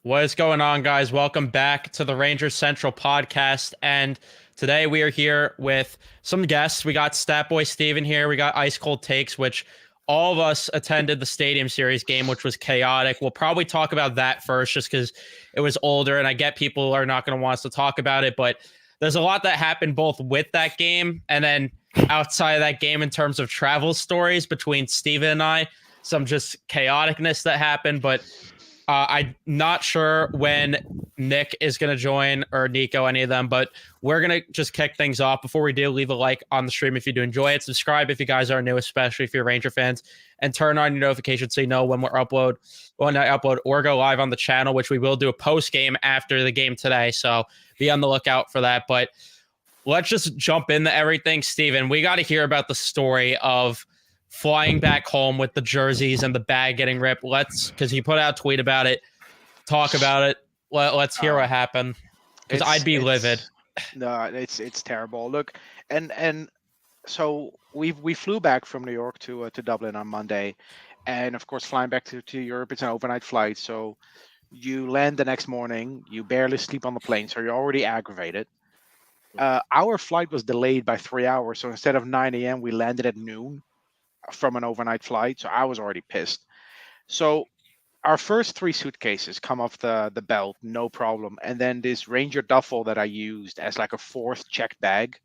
What is going on, guys? Welcome back to the Rangers Central podcast. And today we are here with some guests. We got StatBoySteven here. We got IceColdTakes, which all of us attended the Stadium Series game, which was chaotic. We'll probably talk about that first just because it was older. And I get people are not going to want us to talk about it. But there's a lot that happened both with that game and then outside of that game in terms of travel stories between Steven and I. Some just chaoticness that happened. But I'm not sure when Nick is going to join or Nico, any of them, but we're going to just kick things off. Before we do, leave a like on the stream if you do enjoy it. Subscribe if you guys are new, especially if you're Ranger fans, and turn on your notifications so you know when I upload or go live on the channel, which we will do a post game after the game today. So be on the lookout for that. But let's just jump into everything. Steven, we got to hear about the story of flying back home with the jerseys and the bag getting ripped. Because he put out a tweet about it, talk about it. Let's hear what happened. Because I'd be livid. No, it's terrible. Look, and so we flew back from New York to Dublin on Monday, and of course flying back to Europe, it's an overnight flight. So you land the next morning, you barely sleep on the plane, so you're already aggravated. Our flight was delayed by 3 hours, so instead of 9 a.m., we landed at noon from an overnight flight. So I was already pissed. So our first three suitcases come off the belt, no problem. And then this Ranger duffel that I used as like a fourth checked bag,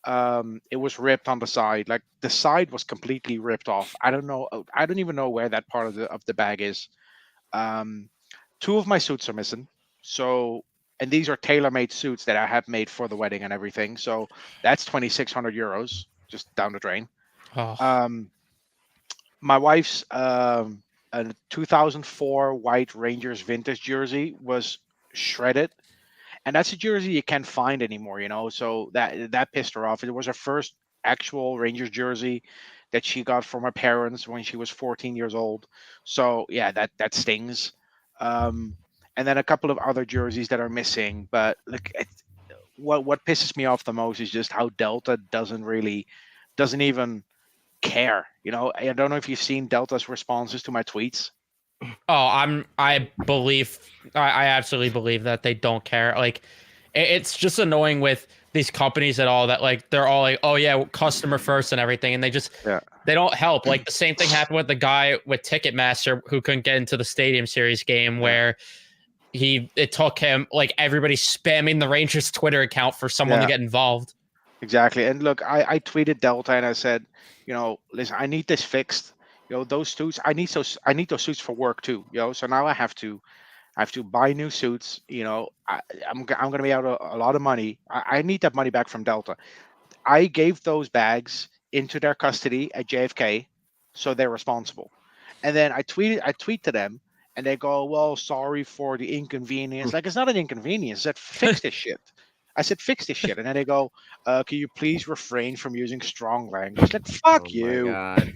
it was ripped on the side. Like the side was completely ripped off. I don't know. I don't even know where that part of the bag is. Two of my suits are missing. So, and these are tailor-made suits that I have made for the wedding and everything. So that's 2,600 euros just down the drain. Oh. My wife's a 2004 white Rangers vintage jersey was shredded, and that's a jersey you can't find anymore. So that pissed her off. It was her first actual Rangers jersey that she got from her parents when she was 14 years old. So yeah, that stings. And then a couple of other jerseys that are missing. But look, what pisses me off the most is just how Delta doesn't even care. I don't know if you've seen Delta's responses to my tweets. I absolutely believe that they don't care. Like, it's just annoying with these companies at all that like they're all like, oh yeah, customer first and everything, and they don't help. Like the same thing happened with the guy with Ticketmaster who couldn't get into the Stadium Series game where it took him like everybody spamming the Rangers Twitter account for someone to get involved. Exactly. And look, I tweeted Delta and I said, listen, I need this fixed. Those suits, I need those suits for work too. So now I have to buy new suits. I'm going to be out a lot of money. I need that money back from Delta. I gave those bags into their custody at JFK, so they're responsible. And then I tweet to them, and they go, "Well, sorry for the inconvenience." Like, it's not an inconvenience. I said, fix this shit. I said, fix this shit. And then they go, can you please refrain from using strong language? Like, fuck you. My God.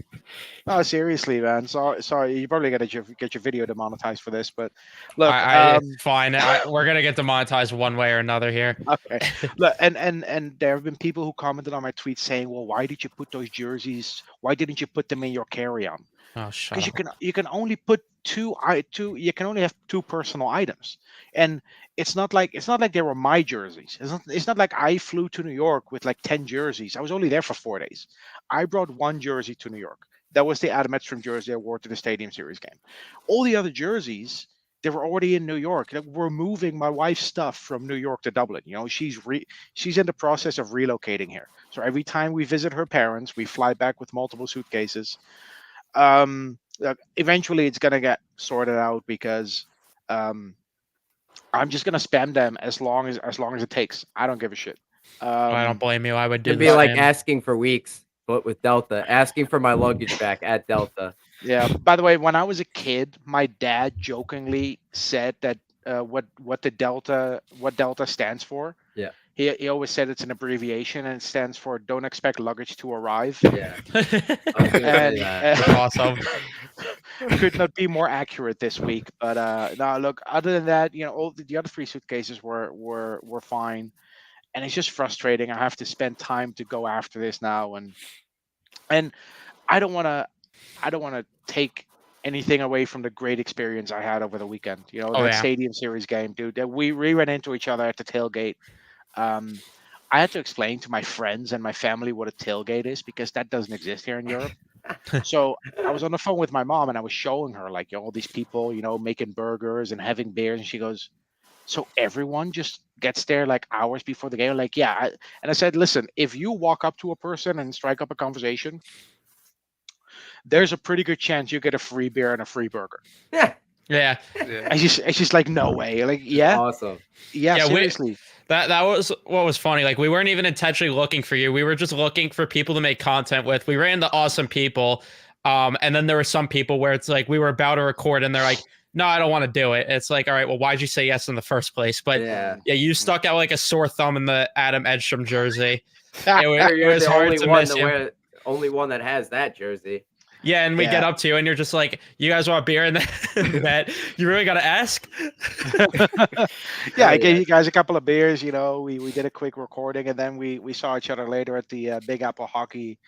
No, seriously, man. Sorry. You probably got to get your video demonetized for this, but look, it's fine. We're gonna get demonetized one way or another here. Okay. Look, and there have been people who commented on my tweet saying, "Well, why did you put those jerseys? Why didn't you put them in your carry-on?" Oh, shut Because up. you can only put two. You can only have two personal items, and it's not like they were my jerseys. It's not like I flew to New York with like 10 jerseys. I was only there for 4 days. I brought one jersey to New York. That was the Adam Edstrom jersey I wore to the Stadium Series game. All the other jerseys, they were already in New York. Like, we're moving my wife's stuff from New York to Dublin. She's in the process of relocating here. So every time we visit her parents, we fly back with multiple suitcases. Eventually it's gonna get sorted out because I'm just gonna spam them as long as it takes. I don't give a shit. I don't blame you. I would do It'd the be like same. asking for weeks, but with Delta, asking for my luggage back at Delta. Yeah. By the way, when I was a kid, my dad jokingly said that what Delta stands for. Yeah. He always said it's an abbreviation and it stands for "Don't expect luggage to arrive." Yeah. And That's awesome. could not be more accurate this week. But no, look. Other than that, all the other three suitcases were fine, and it's just frustrating. I have to spend time to go after this now, and I don't want to take anything away from the great experience I had over the weekend. You know, Oh that yeah. Stadium Series game, dude. That we ran into each other at the tailgate. Um, I had to explain to my friends and my family what a tailgate is because that doesn't exist here in Europe. So I was on the phone with my mom and I was showing her like all these people, making burgers and having beers, and she goes, "So everyone just gets there like hours before the game?" Like, yeah. And I said, "Listen, if you walk up to a person and strike up a conversation, there's a pretty good chance you get a free beer and a free burger." Yeah, Yeah. Yeah. It's just like, no way. Like, yeah, awesome. yeah, Yeah, seriously. that was what was funny. Like we weren't even intentionally looking for you. We were just looking for people to make content with. We ran the awesome people. And then there were some people where it's like we were about to record and they're like, no, I don't want to do it. It's like, all right, well, why'd you say yes in the first place? But Yeah. yeah, you stuck out like a sore thumb in the Adam Edstrom jersey. You're It was the hard only to one miss to you. wear, only one that has that jersey. Yeah, and we Yeah. get up to you and you're just like, you guys want beer? And that you really got to ask? Yeah, I Oh, gave yeah. you guys a couple of beers. We did a quick recording, and then we saw each other later at the Big Apple Hockey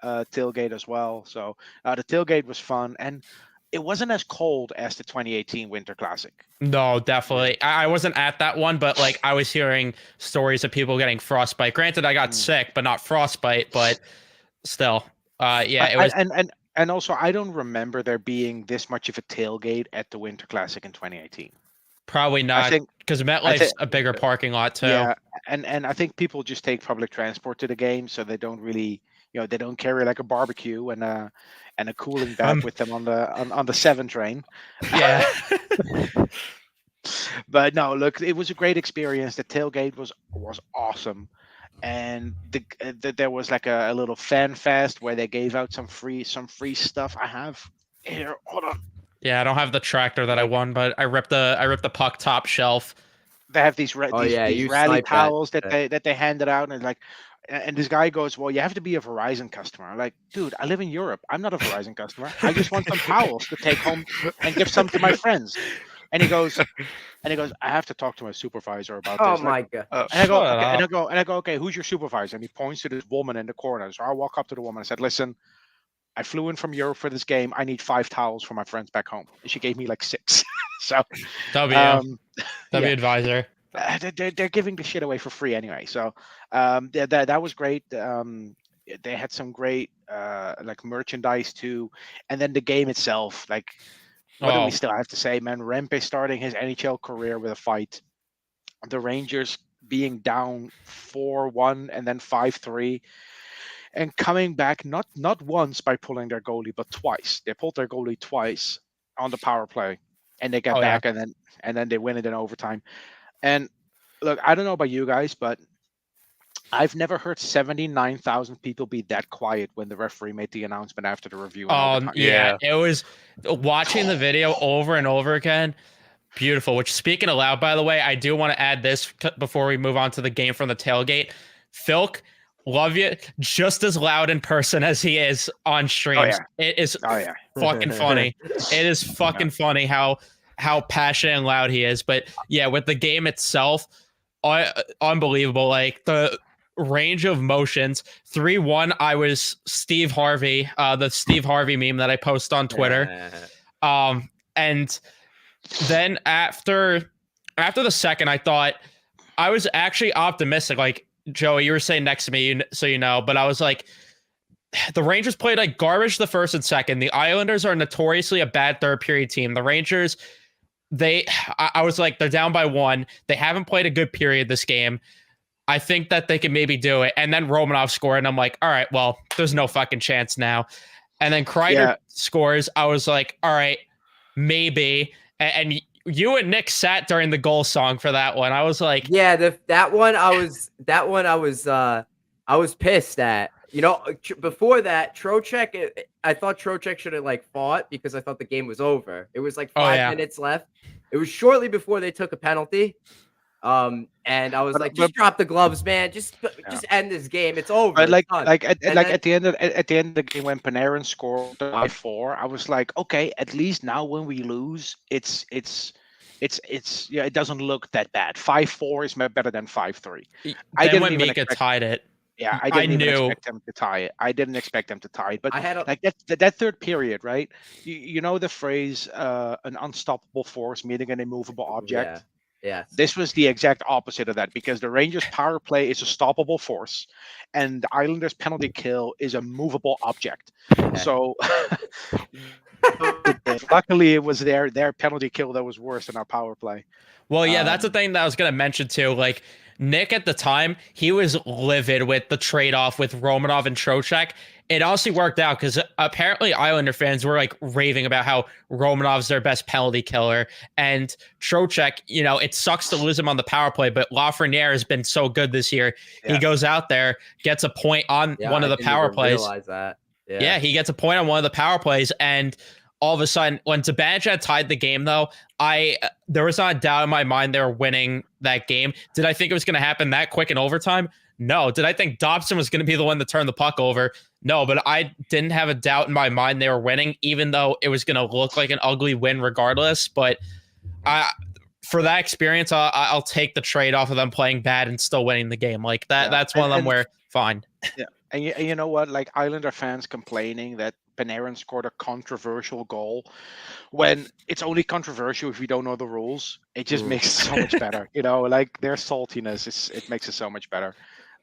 tailgate as well. So the tailgate was fun, and it wasn't as cold as the 2018 Winter Classic. No, definitely. I wasn't at that one, but like I was hearing stories of people getting frostbite. Granted, I got sick, but not frostbite. But still, yeah, it was And also, I don't remember there being this much of a tailgate at the Winter Classic in 2018. probably I not think, because I MetLife's think, a bigger parking lot too. yeah, and I think people just take public transport to the game, so they don't really, they don't carry like a barbecue and a cooling bag with them on the 7 train. Yeah. But no, look, it was a great experience. The tailgate was awesome, and there was like a little fan fest where they gave out some free stuff. I have here. Hold on. Yeah, I don't have the tractor that I won, but I ripped the puck top shelf. They have these Oh, yeah, these you rally sniped that. towels that they handed out, and like, and this guy goes, "Well, you have to be a Verizon customer." I'm like, dude, I live in Europe. I'm not a Verizon customer. I just want some towels to take home and give some to my friends. And he goes, I have to talk to my supervisor about Oh this. my Like, god. and I go, Shut okay, up. and I go, okay, who's your supervisor? And he points to this woman in the corner. So I walk up to the woman. I said, listen, I flew in from Europe for this game. I need 5 towels for my friends back home. And she gave me like 6. So, W yeah. advisor. They're giving the shit away for free anyway. So that was great. They had some great like merchandise too, and then the game itself. Like, what do we still have to say, man? Rempe starting his NHL career with a fight. The Rangers being down 4-1 and then 5-3, and coming back not once by pulling their goalie, but twice. They pulled their goalie twice on the power play, and they get back, and then they win it in overtime. And look, I don't know about you guys, but I've never heard 79,000 people be that quiet when the referee made the announcement after the review. Yeah, it was watching the video over and over again. Beautiful. Which, speaking of loud, by the way, I do want to add this before we move on to the game from the tailgate. Philk, love you. Just as loud in person as he is on streams. It is fucking funny. It is fucking funny how passionate and loud he is. But yeah, with the game itself, unbelievable. Like the range of motions. 3-1, I was Steve Harvey, the Steve Harvey meme that I post on Twitter. And then after the second, I thought I was actually optimistic. Like, Joey, you were saying next to me, so you know, but I was like, the Rangers played like garbage the first and second. The Islanders are notoriously a bad third period team. The Rangers, I was like, they're down by 1. They haven't played a good period this game. I think that they can maybe do it. And then Romanov scored, and I'm like, all right, well, there's no fucking chance now. And then Kreider scores. I was like, all right, maybe. And you and Nick sat during the goal song for that one. I was like, yeah, that one I was pissed at. You know, before that, Trocheck, I thought Trocheck should have like fought because I thought the game was over. It was like 5 minutes left. It was shortly before they took a penalty. And I was like, just drop the gloves, man. Just end this game. It's over. But at the end of the game when Panarin scored by 4, I was like, okay, at least now when we lose, it's it doesn't look that bad. 5-4 is better than 5-3. Then when Mika tied it. Yeah, I I didn't even knew. expect them to tie it. I didn't expect them to tie it. But I had a like that third period, right? You know the phrase an unstoppable force meeting an immovable object? Yes. This was the exact opposite of that because the Rangers power play is a stoppable force and the Islanders penalty kill is a movable object. So luckily it was their penalty kill that was worse than our power play. Well, yeah, that's the thing that I was gonna mention too. Like Nick at the time, he was livid with the trade-off with Romanov and Trocheck. It honestly worked out because apparently Islander fans were like raving about how Romanov's their best penalty killer, and Trocheck, you know, it sucks to lose him on the power play, but Lafreniere has been so good this year. Yeah. He goes out there, gets a point on one of the power plays. Realize that. Yeah, he gets a point on one of the power plays, and all of a sudden, when Zibanejad tied the game, though, there was not a doubt in my mind they were winning that game. Did I think it was going to happen that quick in overtime? No. Did I think Dobson was going to be the one to turn the puck over? No, but I didn't have a doubt in my mind they were winning, even though it was going to look like an ugly win regardless. But for that experience, I'll take the trade off of them playing bad and still winning the game. Like that. Yeah. That's one of them where fine. Yeah, and you know what? Like Islander fans complaining that Panarin scored a controversial goal when it's only controversial if you don't know the rules. It just makes it so much better. You know, like their saltiness it makes it so much better.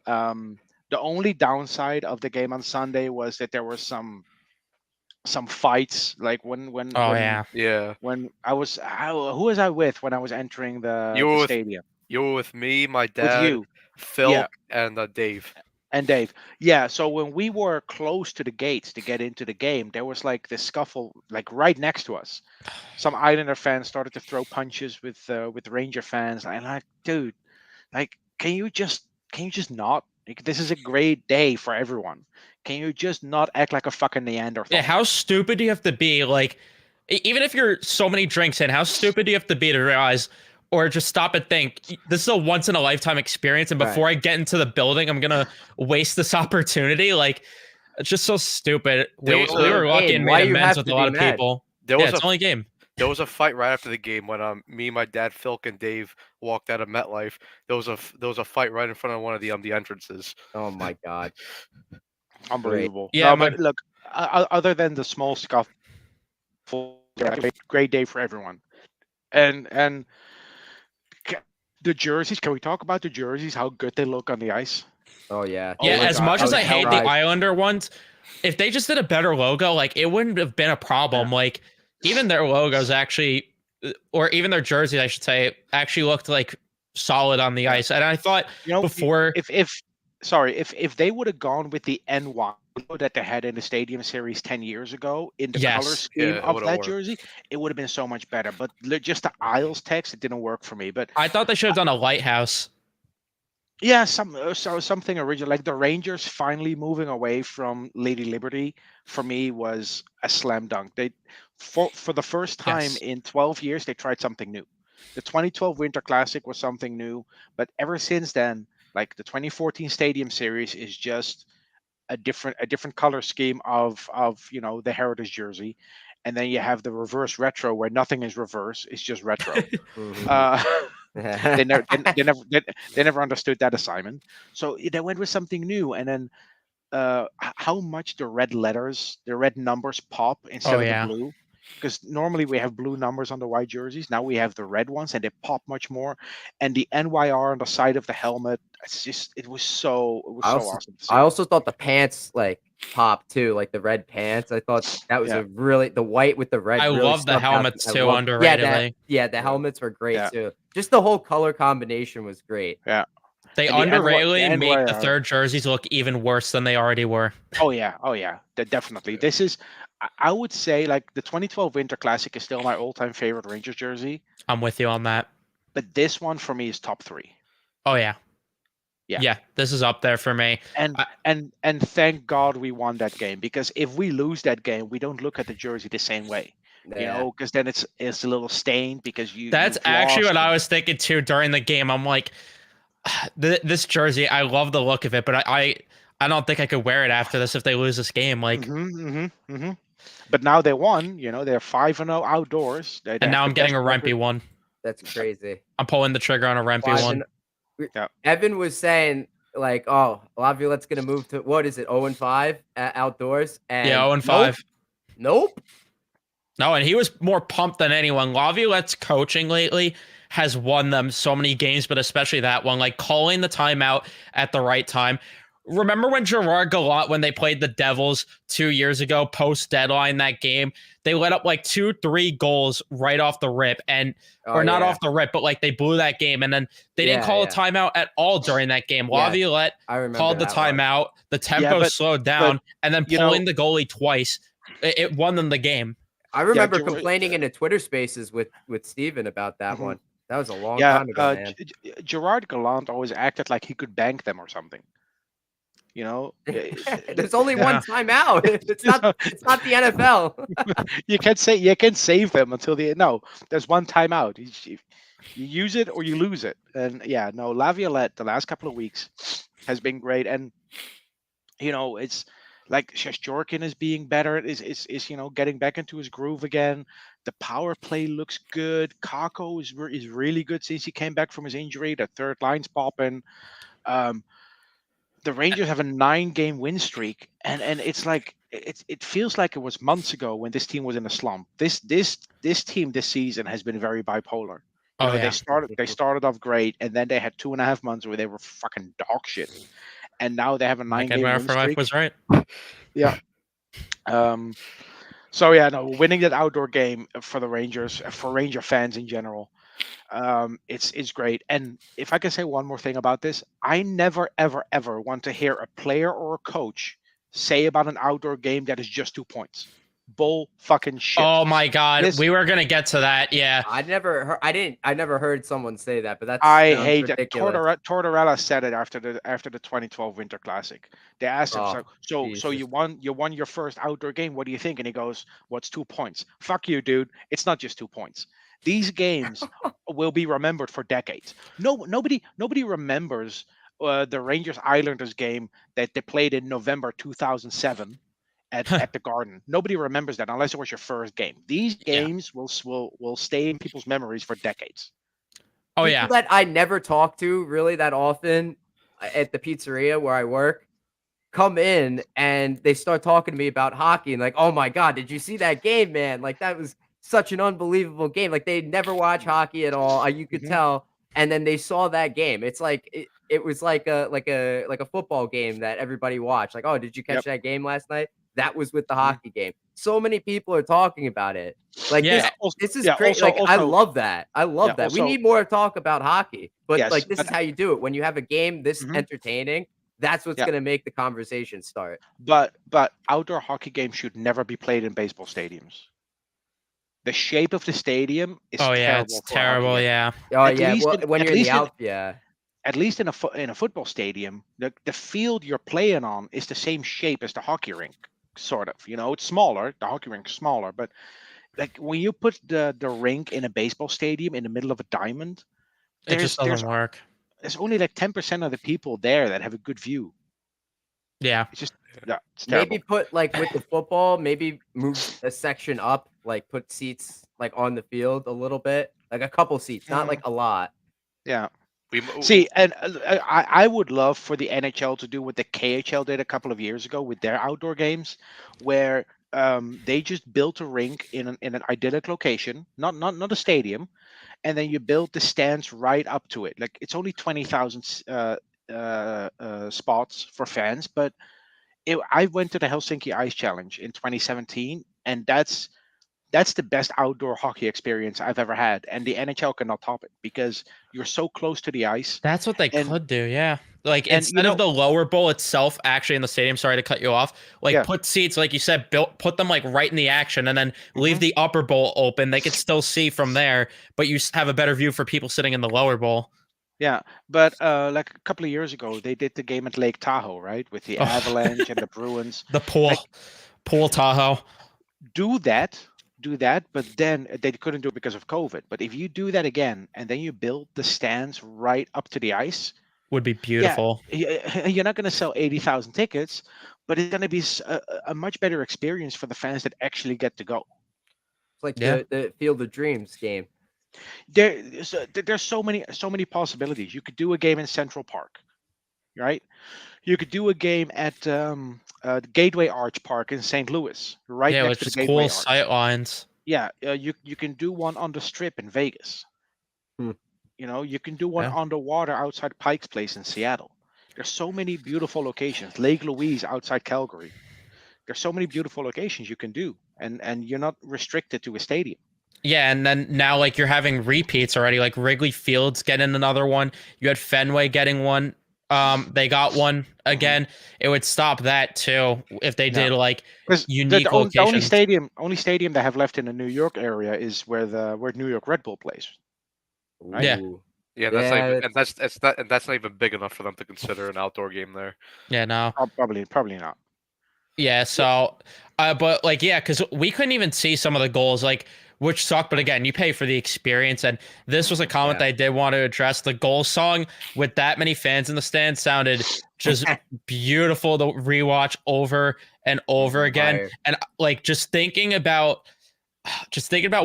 The only downside of the game on Sunday was that there were some fights. Like when I was who was I with when I was entering the stadium? You were with me, my dad, with you. Phil, and Dave. And Dave, yeah. So when we were close to the gates to get into the game, there was like this scuffle, like right next to us. Some Islander fans started to throw punches with Ranger fans. And I'm like, dude, like, can you just not? Like, this is a great day for everyone. Can you just not act like a fucking Neanderthal? Yeah, how stupid do you have to be? Like, even if you're so many drinks in, how stupid do you have to be to realize? Or just stop and think, this is a once in a lifetime experience. And before I get into the building, I'm going to waste this opportunity. Like, it's just so stupid. We were lucky and made amends with a lot of people. It's only a game. There was a fight right after the game when me, my dad, Phil, and Dave walked out of MetLife. There was a fight right in front of one of the entrances. Oh my God. Unbelievable. Yeah, no, but look, other than the small scuffle, great day for everyone. And the jerseys, can we talk about the jerseys, how good they look on the ice? Oh yeah. Yeah, as much as I hate the Islander ones, if they just did a better logo, like it wouldn't have been a problem. Like even their logos actually, or even their jerseys, I should say, actually looked like solid on the ice. And I thought before if they would have gone with the NY that they had in the Stadium Series 10 years ago in the color scheme of that jersey, it would have been so much better. But just the Isles text, it didn't work for me. But I thought they should have done a lighthouse. Yeah, something original. Like the Rangers finally moving away from Lady Liberty for me was a slam dunk. They for the first time in 12 years they tried something new. The 2012 Winter Classic was something new, but ever since then, like the 2014 Stadium Series is just a different color scheme of the Heritage jersey, and then you have the reverse retro where nothing is reverse; it's just retro. They never understood that assignment, so they went with something new. And then how much the red numbers pop instead of the blue. Because normally we have blue numbers on the white jerseys. Now we have the red ones, and they pop much more. And the NYR on the side of the helmet, it was so awesome. I also thought the pants like popped too, like the red pants. I thought that was the white with the red. I love the helmets too. Underrated. The helmets were great too. Just the whole color combination was great. Yeah. They underratedly make the third jerseys look even worse than they already were. Oh yeah, definitely. This is, I would say, like the 2012 Winter Classic is still my all-time favorite Rangers jersey. I'm with you on that. But this one for me is top 3. Oh yeah. This is up there for me. And thank God we won that game, because if we lose that game, we don't look at the jersey the same way. Because then it's a little stained because you. That's actually what I was thinking too during the game. I'm like, this jersey, I love the look of it, but I don't think I could wear it after this if they lose this game. Like, But now they won. They're 5-0 outdoors. And now I'm getting a Rempy one. That's crazy. I'm pulling the trigger on a Rempy one. Evan was saying like, oh, Laviolette's gonna move to what is it, 0-5 outdoors, and Yeah, 0-5. Nope. No, and he was more pumped than anyone. Laviolette's coaching lately has won them so many games, but especially that one, like calling the timeout at the right time. Remember when Gerard Gallant, when they played the Devils 2 years ago, post deadline that game, they let up like 2-3 goals right off the rip, and or not off the rip, but like they blew that game, and then they didn't call a timeout at all during that game. Laviolette called the timeout, the tempo slowed down, and then pulling the goalie twice, it won them the game. I remember complaining in the Twitter Spaces with Steven about that one. That was a long time ago, man. Gerard Gallant always acted like he could bank them or something. You know, there's only one timeout. It's not the NFL. you can save them until the no. There's one timeout. You use it or you lose it. And yeah, no, Laviolette the last couple of weeks has been great, and you know it's like Shestjorkin is being better. Is getting back into his groove again. The power play looks good. Kako is really good since he came back from his injury. The third line's popping. The Rangers have a 9-game win streak, and it's like it feels like it was months ago when this team was in a slump. This team this season has been very bipolar. They started off great, and then they had 2.5 months where they were fucking dog shit, and now they have a 9-game win streak. Life was right. Yeah. So yeah, no, winning that outdoor game for the Rangers, for Ranger fans in general, it's great. And if I can say one more thing about this, I never ever want to hear a player or a coach say about an outdoor game that is just 2 points. Bull fucking shit. Oh my god, we were gonna get to that. Yeah, I never heard someone say that, but I hate it. Tortorella said it after the 2012 Winter Classic. They asked him, so you won your first outdoor game. What do you think? And he goes, "What's 2 points? Fuck you, dude. It's not just 2 points. These games will be remembered for decades. Nobody remembers the Rangers Islanders game that they played in November 2007 at the Garden. Nobody remembers that unless it was your first game. These games will stay in people's memories for decades. People that I never talk to really that often at the pizzeria where I work come in and they start talking to me about hockey and like, oh my god, did you see that game, man? Like that was such an unbelievable game. Like they never watch hockey at all. You could tell. And then they saw that game. It's like it was like a football game that everybody watched. Like, oh, did you catch that game last night? That was with the hockey game. So many people are talking about it. Like this is crazy. Like I love that. I love that. We need more talk about hockey. But like this is how you do it. When you have a game this entertaining, that's what's gonna make the conversation start. But outdoor hockey games should never be played in baseball stadiums. The shape of the stadium is terrible. It's terrible. Yeah. When you're in the out, At least in a football stadium, the field you're playing on is the same shape as the hockey rink, sort of. It's smaller. The hockey rink's smaller, but like when you put the rink in a baseball stadium in the middle of a diamond, it just doesn't work. There's only like 10% of the people there that have a good view. Yeah. It's just it's terrible. Maybe put like with the football, maybe move a section up, like put seats like on the field a little bit, like a couple seats, not like a lot. Yeah. See, and I would love for the NHL to do what the KHL did a couple of years ago with their outdoor games, where they just built a rink in an idyllic location, not a stadium, and then you build the stands right up to it. Like it's only 20,000 spots for fans, but I went to the Helsinki Ice Challenge in 2017, and that's the best outdoor hockey experience I've ever had, and the NHL cannot top it because you're so close to the ice. That's what they could do, yeah. Like instead of the lower bowl itself, actually in the stadium. Sorry to cut you off. Like put seats, like you said, put them like right in the action, and then leave the upper bowl open. They could still see from there, but you have a better view for people sitting in the lower bowl. Yeah, but like a couple of years ago, they did the game at Lake Tahoe, right, with the Avalanche and the Bruins. The pool Tahoe. Do that, but then they couldn't do it because of COVID. But if you do that again, and then you build the stands right up to the ice, would be beautiful. Yeah, you're not going to sell 80,000 tickets, but it's going to be a much better experience for the fans that actually get to go. It's like the Field of Dreams game. There's so many possibilities. You could do a game in Central Park. right? You could do a game at the Gateway Arch Park in St. Louis, right Yeah, next which to the is cool Gateway Arch. sight lines. Yeah, you can do one on the Strip in Vegas. Hmm. You know, you can do one Yeah. underwater outside Pike's Place in Seattle. There's so many beautiful locations. Lake Louise outside Calgary. There's so many beautiful locations you can do, and you're not restricted to a stadium. Yeah, and then now like you're having repeats already. Like Wrigley Field's getting another one. You had Fenway getting one. They got one again. It would stop that too if they Yeah. did like Because unique the only locations. stadium they have left in the New York area is where New York Red Bull plays. Right? Yeah. Ooh. Yeah, that's not Yeah, even, and that's not even big enough for them to consider an outdoor game there. Yeah, no. Probably not. Yeah, so but like yeah, because we couldn't even see some of the goals, like which sucked. But again, you pay for the experience, and this was a comment Yeah. that I did want to address. The goal song with that many fans in the stand sounded just beautiful to rewatch over and over again. Fire. And like just thinking about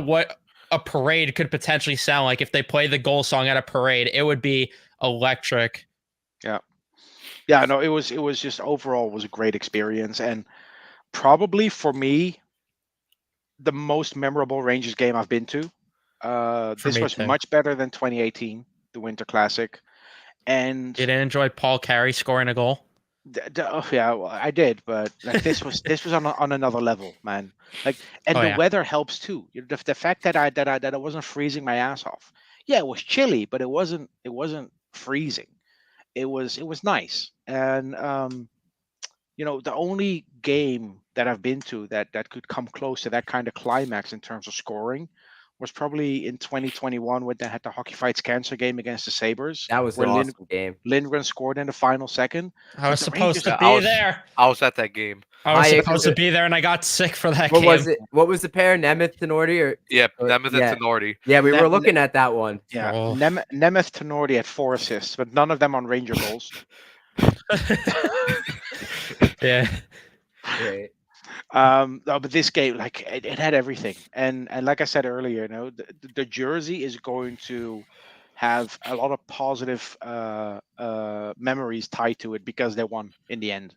what a parade could potentially sound like if they play the goal song at a parade, it would be electric. Yeah, no, it was just overall was a great experience, and probably for me the most memorable Rangers game I've been to. For This me was too. much better than 2018, the Winter Classic, and You didn't enjoy Paul Carey scoring a goal? oh, yeah, well, I did, but like this was on another level, man. Like, and Oh the yeah. weather helps too. The fact that I wasn't freezing my ass off. Yeah, it was chilly, but it wasn't freezing. It was nice, and you know, the only game that I've been to that could come close to that kind of climax in terms of scoring was probably in 2021 when they had the Hockey Fights Cancer game against the Sabres, That was where an awesome game. Lindgren scored in the final second. I was But the supposed Rangers, to I be was there. I was at that game. I was Hi, supposed to be there, and I got sick for that What game. was it? What was the pair? Nemeth Tenorti Yeah, or Nemeth yeah. and Tenorti. Yeah, we were Nem- looking at that one. yeah, Oh. Nemeth Tenorti had 4 assists, but none of them on Ranger goals. Yeah. Great. No, but this game, like it had everything, and like I said earlier, you know, the jersey is going to have a lot of positive memories tied to it because they won in the end.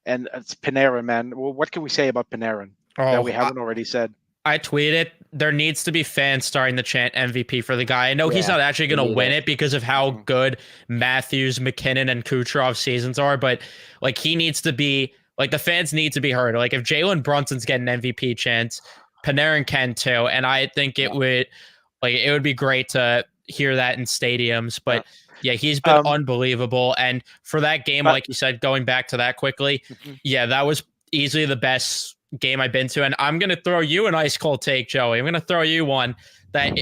And it's Panarin, man. Well, what can we say about Panarin that we Oh, haven't already said? I tweeted there needs to be fans starting to chant MVP for the guy. I know he's Yeah, not actually we going to need win it. it because of how Mhm. good Matthews, McKinnon, and Kucherov's seasons are, but like he needs to be like the fans need to be heard. Like if Jalen Brunson's getting an MVP chance, Panarin can too, and I think it would be great to hear that in stadiums. But yeah, he's been unbelievable, and for that game, But- like you said, going back to that quickly, Mhm. yeah, that was easily the best game I've been to. And I'm going to throw you an ice cold take, Joey. I'm going to throw you one that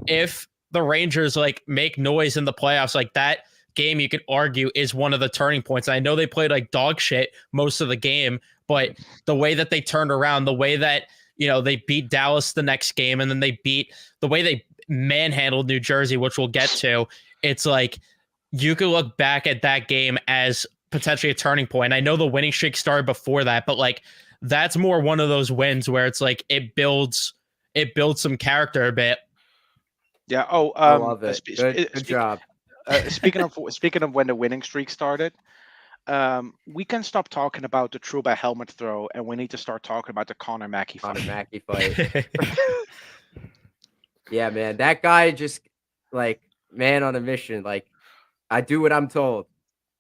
if the Rangers like make noise in the playoffs, like that game, you could argue is one of the turning points. I know they played like dog shit most of the game, but the way that they turned around, the way that, you know, they beat Dallas the next game, and then the way they manhandled New Jersey, which we'll get to, it's like you could look back at that game as potentially a turning point. I know the winning streak started before that, but like that's more one of those wins where it's like it builds some character a bit. Yeah. Oh, I love it. Good job. Speaking of when the winning streak started, we can stop talking about the Trouba helmet throw, and we need to start talking about the Connor Mackey fight. Connor Mackey fight. Yeah, man, that guy just like man on a mission. Like I do what I'm told.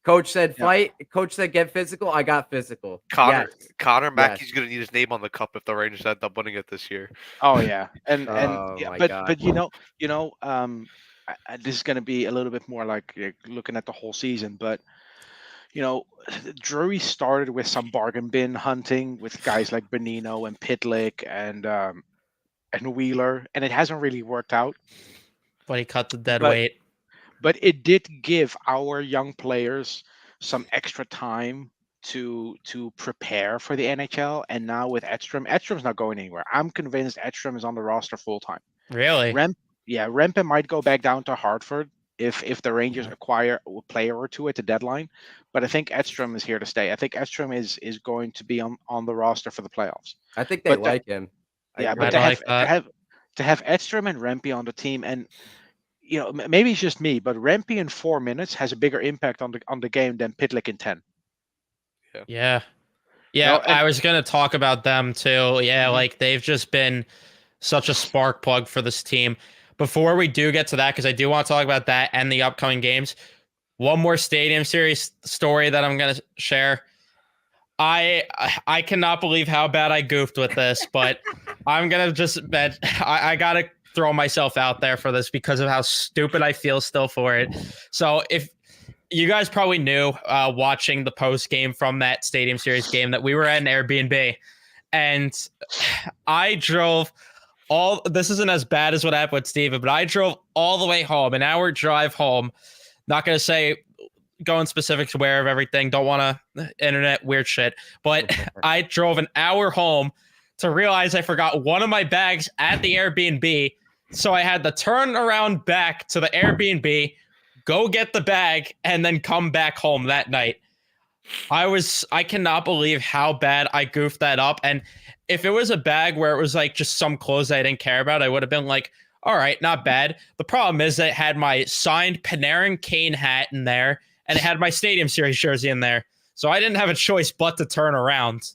Coach said fight. Coach said get physical. I got physical. Connor Yes. Mackey's gonna need his name on the cup if the Rangers end up winning it this year. Oh yeah, and Oh, yeah, my but God. this is going to be a little bit more like looking at the whole season, but you know, Drury started with some bargain bin hunting with guys like Benino and Pitlick and Wheeler, and it hasn't really worked out. But he cut the dead But- weight. But it did give our young players some extra time to prepare for the NHL. And now with Edstrom's not going anywhere. I'm convinced Edstrom is on the roster full time. Really? Rempe might go back down to Hartford if the Rangers acquire a player or two at the deadline. But I think Edstrom is here to stay. I think Edstrom is going to be on the roster for the playoffs. I think they But like him. Yeah, agree. but I like that. to have Edstrom and Rempe on the team, and maybe it's just me, but Rampy in 4 minutes has a bigger impact on the game than Pitlick in 10. Yeah. No, and I was gonna talk about them too. Yeah, Mhm. like they've just been such a spark plug for this team. Before we do get to that, because I do want to talk about that and the upcoming games, one more Stadium Series story that I'm gonna share. I cannot believe how bad I goofed with this, but I'm gonna just bet I gotta throw myself out there for this because of how stupid I feel still for it. So if you guys probably knew watching the post game from that Stadium Series game that we were at an Airbnb, and I drove all. This isn't as bad as what happened with Steven, but I drove all the way home, an hour drive home. Not gonna say go in specifics where of everything. Don't want to internet weird shit, but I drove an hour home to realize I forgot one of my bags at the Airbnb. So I had to turn around back to the Airbnb, go get the bag, and then come back home that night. I cannot believe how bad I goofed that up. And if it was a bag where it was like just some clothes I didn't care about, I would have been like, all right, not bad. The problem is that it had my signed Panarin Kane hat in there, and it had my Stadium Series jersey in there. So I didn't have a choice but to turn around.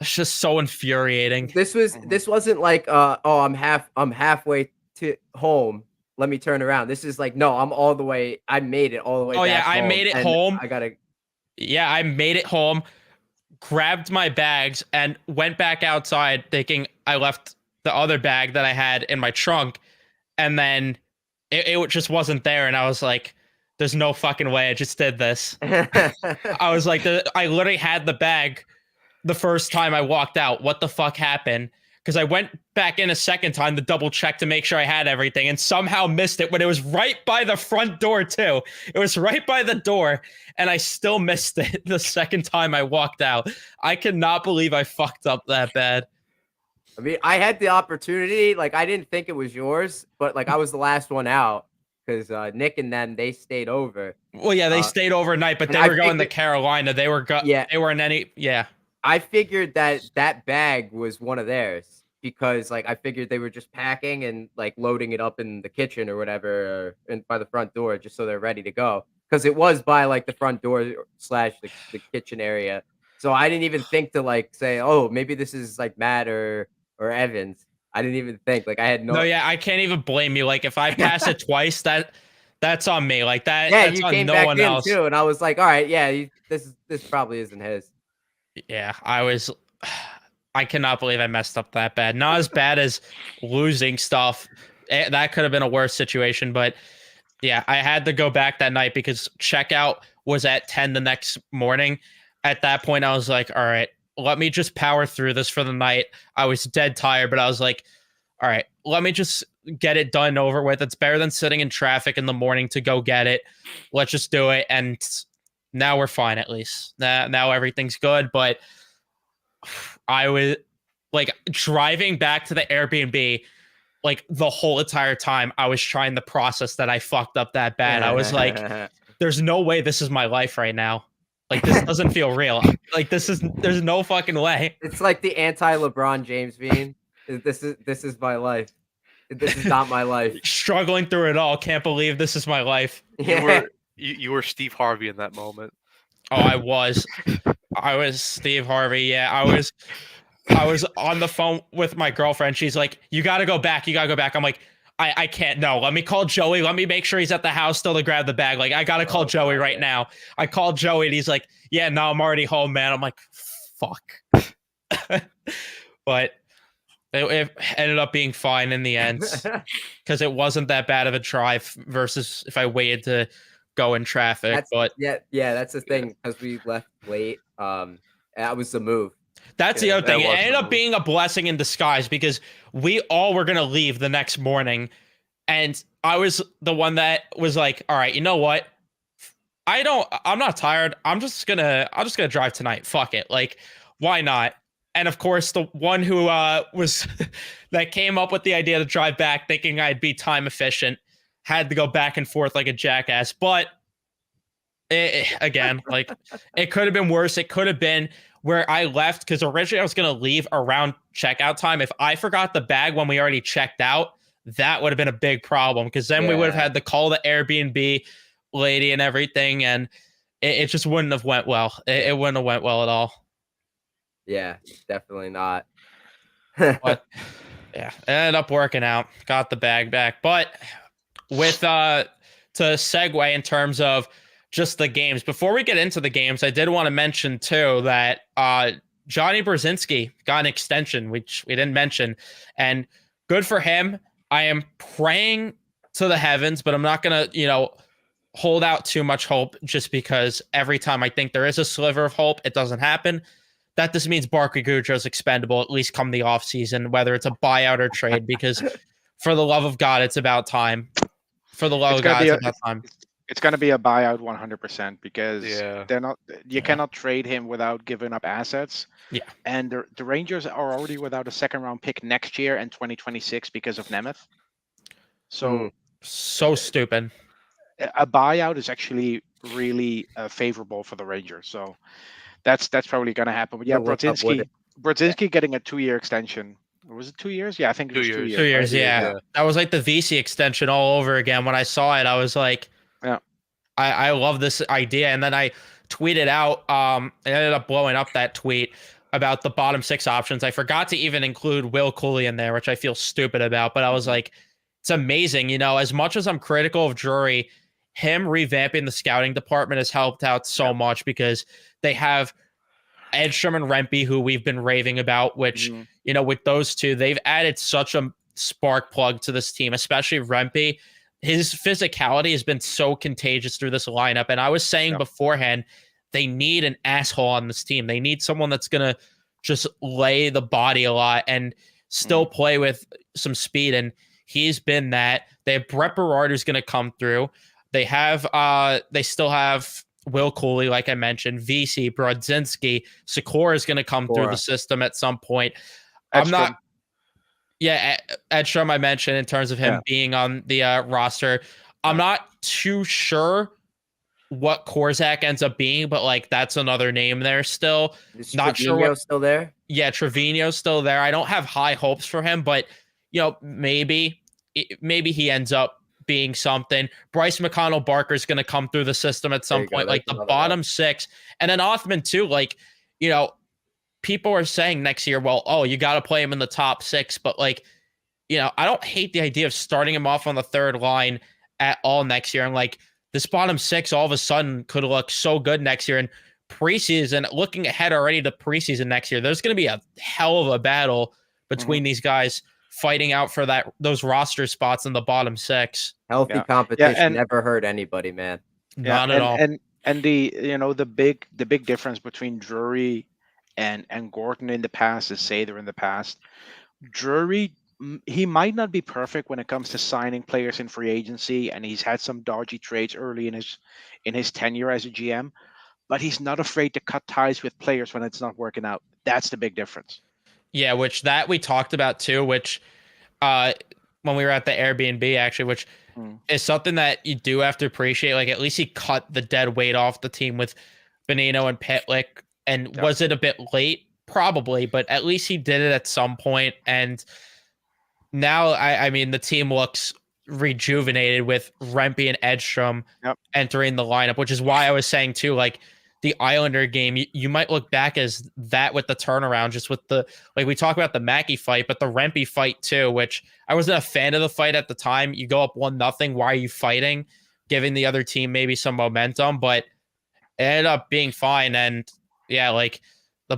It's just so infuriating. This wasn't like I'm halfway to home. Let me turn around. This is like, no, I'm all the way. I made it all the way. Oh back yeah, I home, made it and home. I made it home, grabbed my bags, and went back outside thinking I left the other bag that I had in my trunk, and then it just wasn't there, and I was like, there's no fucking way I just did this. I was like, I literally had the bag the first time I walked out. What the fuck happened? Because I went back in a second time to double check to make sure I had everything, and somehow missed it when it was right by the front door too. It was right by the door, and I still missed it the second time I walked out. I cannot believe I fucked up that bad. I mean, I had the opportunity. Like, I didn't think it was yours, but like I was the last one out because Nick and them, they stayed over. Well, yeah, they stayed overnight, but they were going to Carolina. They were they weren't any. Yeah. I figured that bag was one of theirs because like I figured they were just packing and like loading it up in the kitchen or whatever and by the front door just so they're ready to go, because it was by like the front door / the kitchen area. So I didn't even think to like say, oh, maybe this is like Matt or Evans. I didn't even think, like I had no. No, yeah, I can't even blame you. Like if I pass it twice, that's on me. Like that. Yeah, that's you on came no back one in else. too, and I was like, all right, yeah, this probably isn't his. Yeah, I cannot believe I messed up that bad. Not as bad as losing stuff. That could have been a worse situation, but yeah, I had to go back that night because checkout was at 10 the next morning. At that point, I was like, all right, let me just power through this for the night. I was dead tired, but I was like, all right, let me just get it done over with. It's better than sitting in traffic in the morning to go get it. Let's just do it. And now we're fine, at least. Now everything's good. But I was like driving back to the Airbnb, like the whole entire time I was trying to process that I fucked up that bad. I was like, there's no way this is my life right now. Like this doesn't feel real. Like there's no fucking way. It's like the anti-LeBron James meme. This is my life. This is not my life. Struggling through it all. Can't believe this is my life. Yeah. You were Steve Harvey in that moment. Oh, I was Steve Harvey. Yeah, I was on the phone with my girlfriend. She's like, you got to go back. You got to go back. I'm like, I can't. No, let me call Joey. Let me make sure he's at the house still to grab the bag. Like, I got to call Joey right now. I called Joey and he's like, yeah, no, I'm already home, man. I'm like, fuck. But it ended up being fine in the end because it wasn't that bad of a drive versus if I waited to go in traffic. That's the thing, because we left late. That was the move. That's the other thing. It ended up being a blessing in disguise because we all were gonna leave the next morning, and I was the one that was like, all right, you know what? I'm not tired. I'm just gonna drive tonight. Fuck it. Like, why not? And of course, the one who was that came up with the idea to drive back, thinking I'd be time efficient, had to go back and forth like a jackass. But again, like it could have been worse. It could have been where I left, because originally I was going to leave around checkout time. If I forgot the bag when we already checked out, that would have been a big problem because then we would have had to call the Airbnb lady and everything, and it just wouldn't have went well. It wouldn't have went well at all. Yeah, definitely not. But yeah, it ended up working out. Got the bag back. But with to segue in terms of just the games, before we get into the games, I did want to mention too that Johnny Brzezinski got an extension, which we didn't mention, and good for him. I am praying to the heavens, but I'm not gonna, hold out too much hope just because every time I think there is a sliver of hope, it doesn't happen. That just means Barkley Goodrow is expendable, at least come the offseason, whether it's a buyout or trade, because for the love of God, it's about time. For the love of God, it's about time. It's going to be a buyout 100% because they're not. You cannot trade him without giving up assets. Yeah. And the Rangers are already without a second-round pick next year and 2026 because of Nemeth. So stupid. A buyout is actually really favorable for the Rangers. So that's probably going to happen. But yeah, Brzezinski getting a 2-year extension. Was it 2 years? Yeah, I think it was 2 years. 2 years, yeah. That was like the VC extension all over again. When I saw it, I was like, yeah, I love this idea. And then I tweeted out, it ended up blowing up that tweet about the bottom 6 options. I forgot to even include Will Cooley in there, which I feel stupid about. But I was like, it's amazing. As much as I'm critical of Drury, him revamping the scouting department has helped out so much because they have Edstrom and Rempe, who we've been raving about, which, with those two, they've added such a spark plug to this team, especially Rempe. His physicality has been so contagious through this lineup. And I was saying beforehand, they need an asshole on this team. They need someone that's going to just lay the body a lot and still play with some speed. And he's been that. They have Brett Berard, who's going to come through. They still have Will Cooley, like I mentioned, VC, Brodzinski, Sikora is going to come through the system at some point. Edstrom I mentioned in terms of him being on the roster. I'm not too sure what Korzak ends up being, but that's another name there still. Is Trevino's still there? Yeah, Trevino's still there. I don't have high hopes for him, but maybe he ends up being something. Bryce McConnell Barker's going to come through the system at some point, like the bottom 6. And then Othman too, people are saying next year, you got to play him in the top 6. But I don't hate the idea of starting him off on the 3rd line at all next year. And this bottom 6 all of a sudden could look so good next year. And preseason, looking ahead already to preseason next year, there's going to be a hell of a battle between these guys fighting out for those roster spots in the bottom 6. Healthy competition never hurt anybody, man. Not at all. And the big difference between Drury and Gordon in the past is Sather in the past. Drury, he might not be perfect when it comes to signing players in free agency, and he's had some dodgy trades early in his tenure as a GM, but he's not afraid to cut ties with players when it's not working out. That's the big difference. Yeah, which that we talked about too, which when we were at the Airbnb actually, which is something that you do have to appreciate. At least he cut the dead weight off the team with Bonino and Pitlick. And was it a bit late? Probably, but at least he did it at some point. And now, I mean, the team looks rejuvenated with Rempe and Edstrom entering the lineup, which is why I was saying too, the Islander game, you might look back as that with the turnaround, just with we talk about the Mackey fight, but the Rempe fight too, which I wasn't a fan of the fight at the time. You go up 1-0. Why are you fighting? Giving the other team maybe some momentum, but it ended up being fine. And the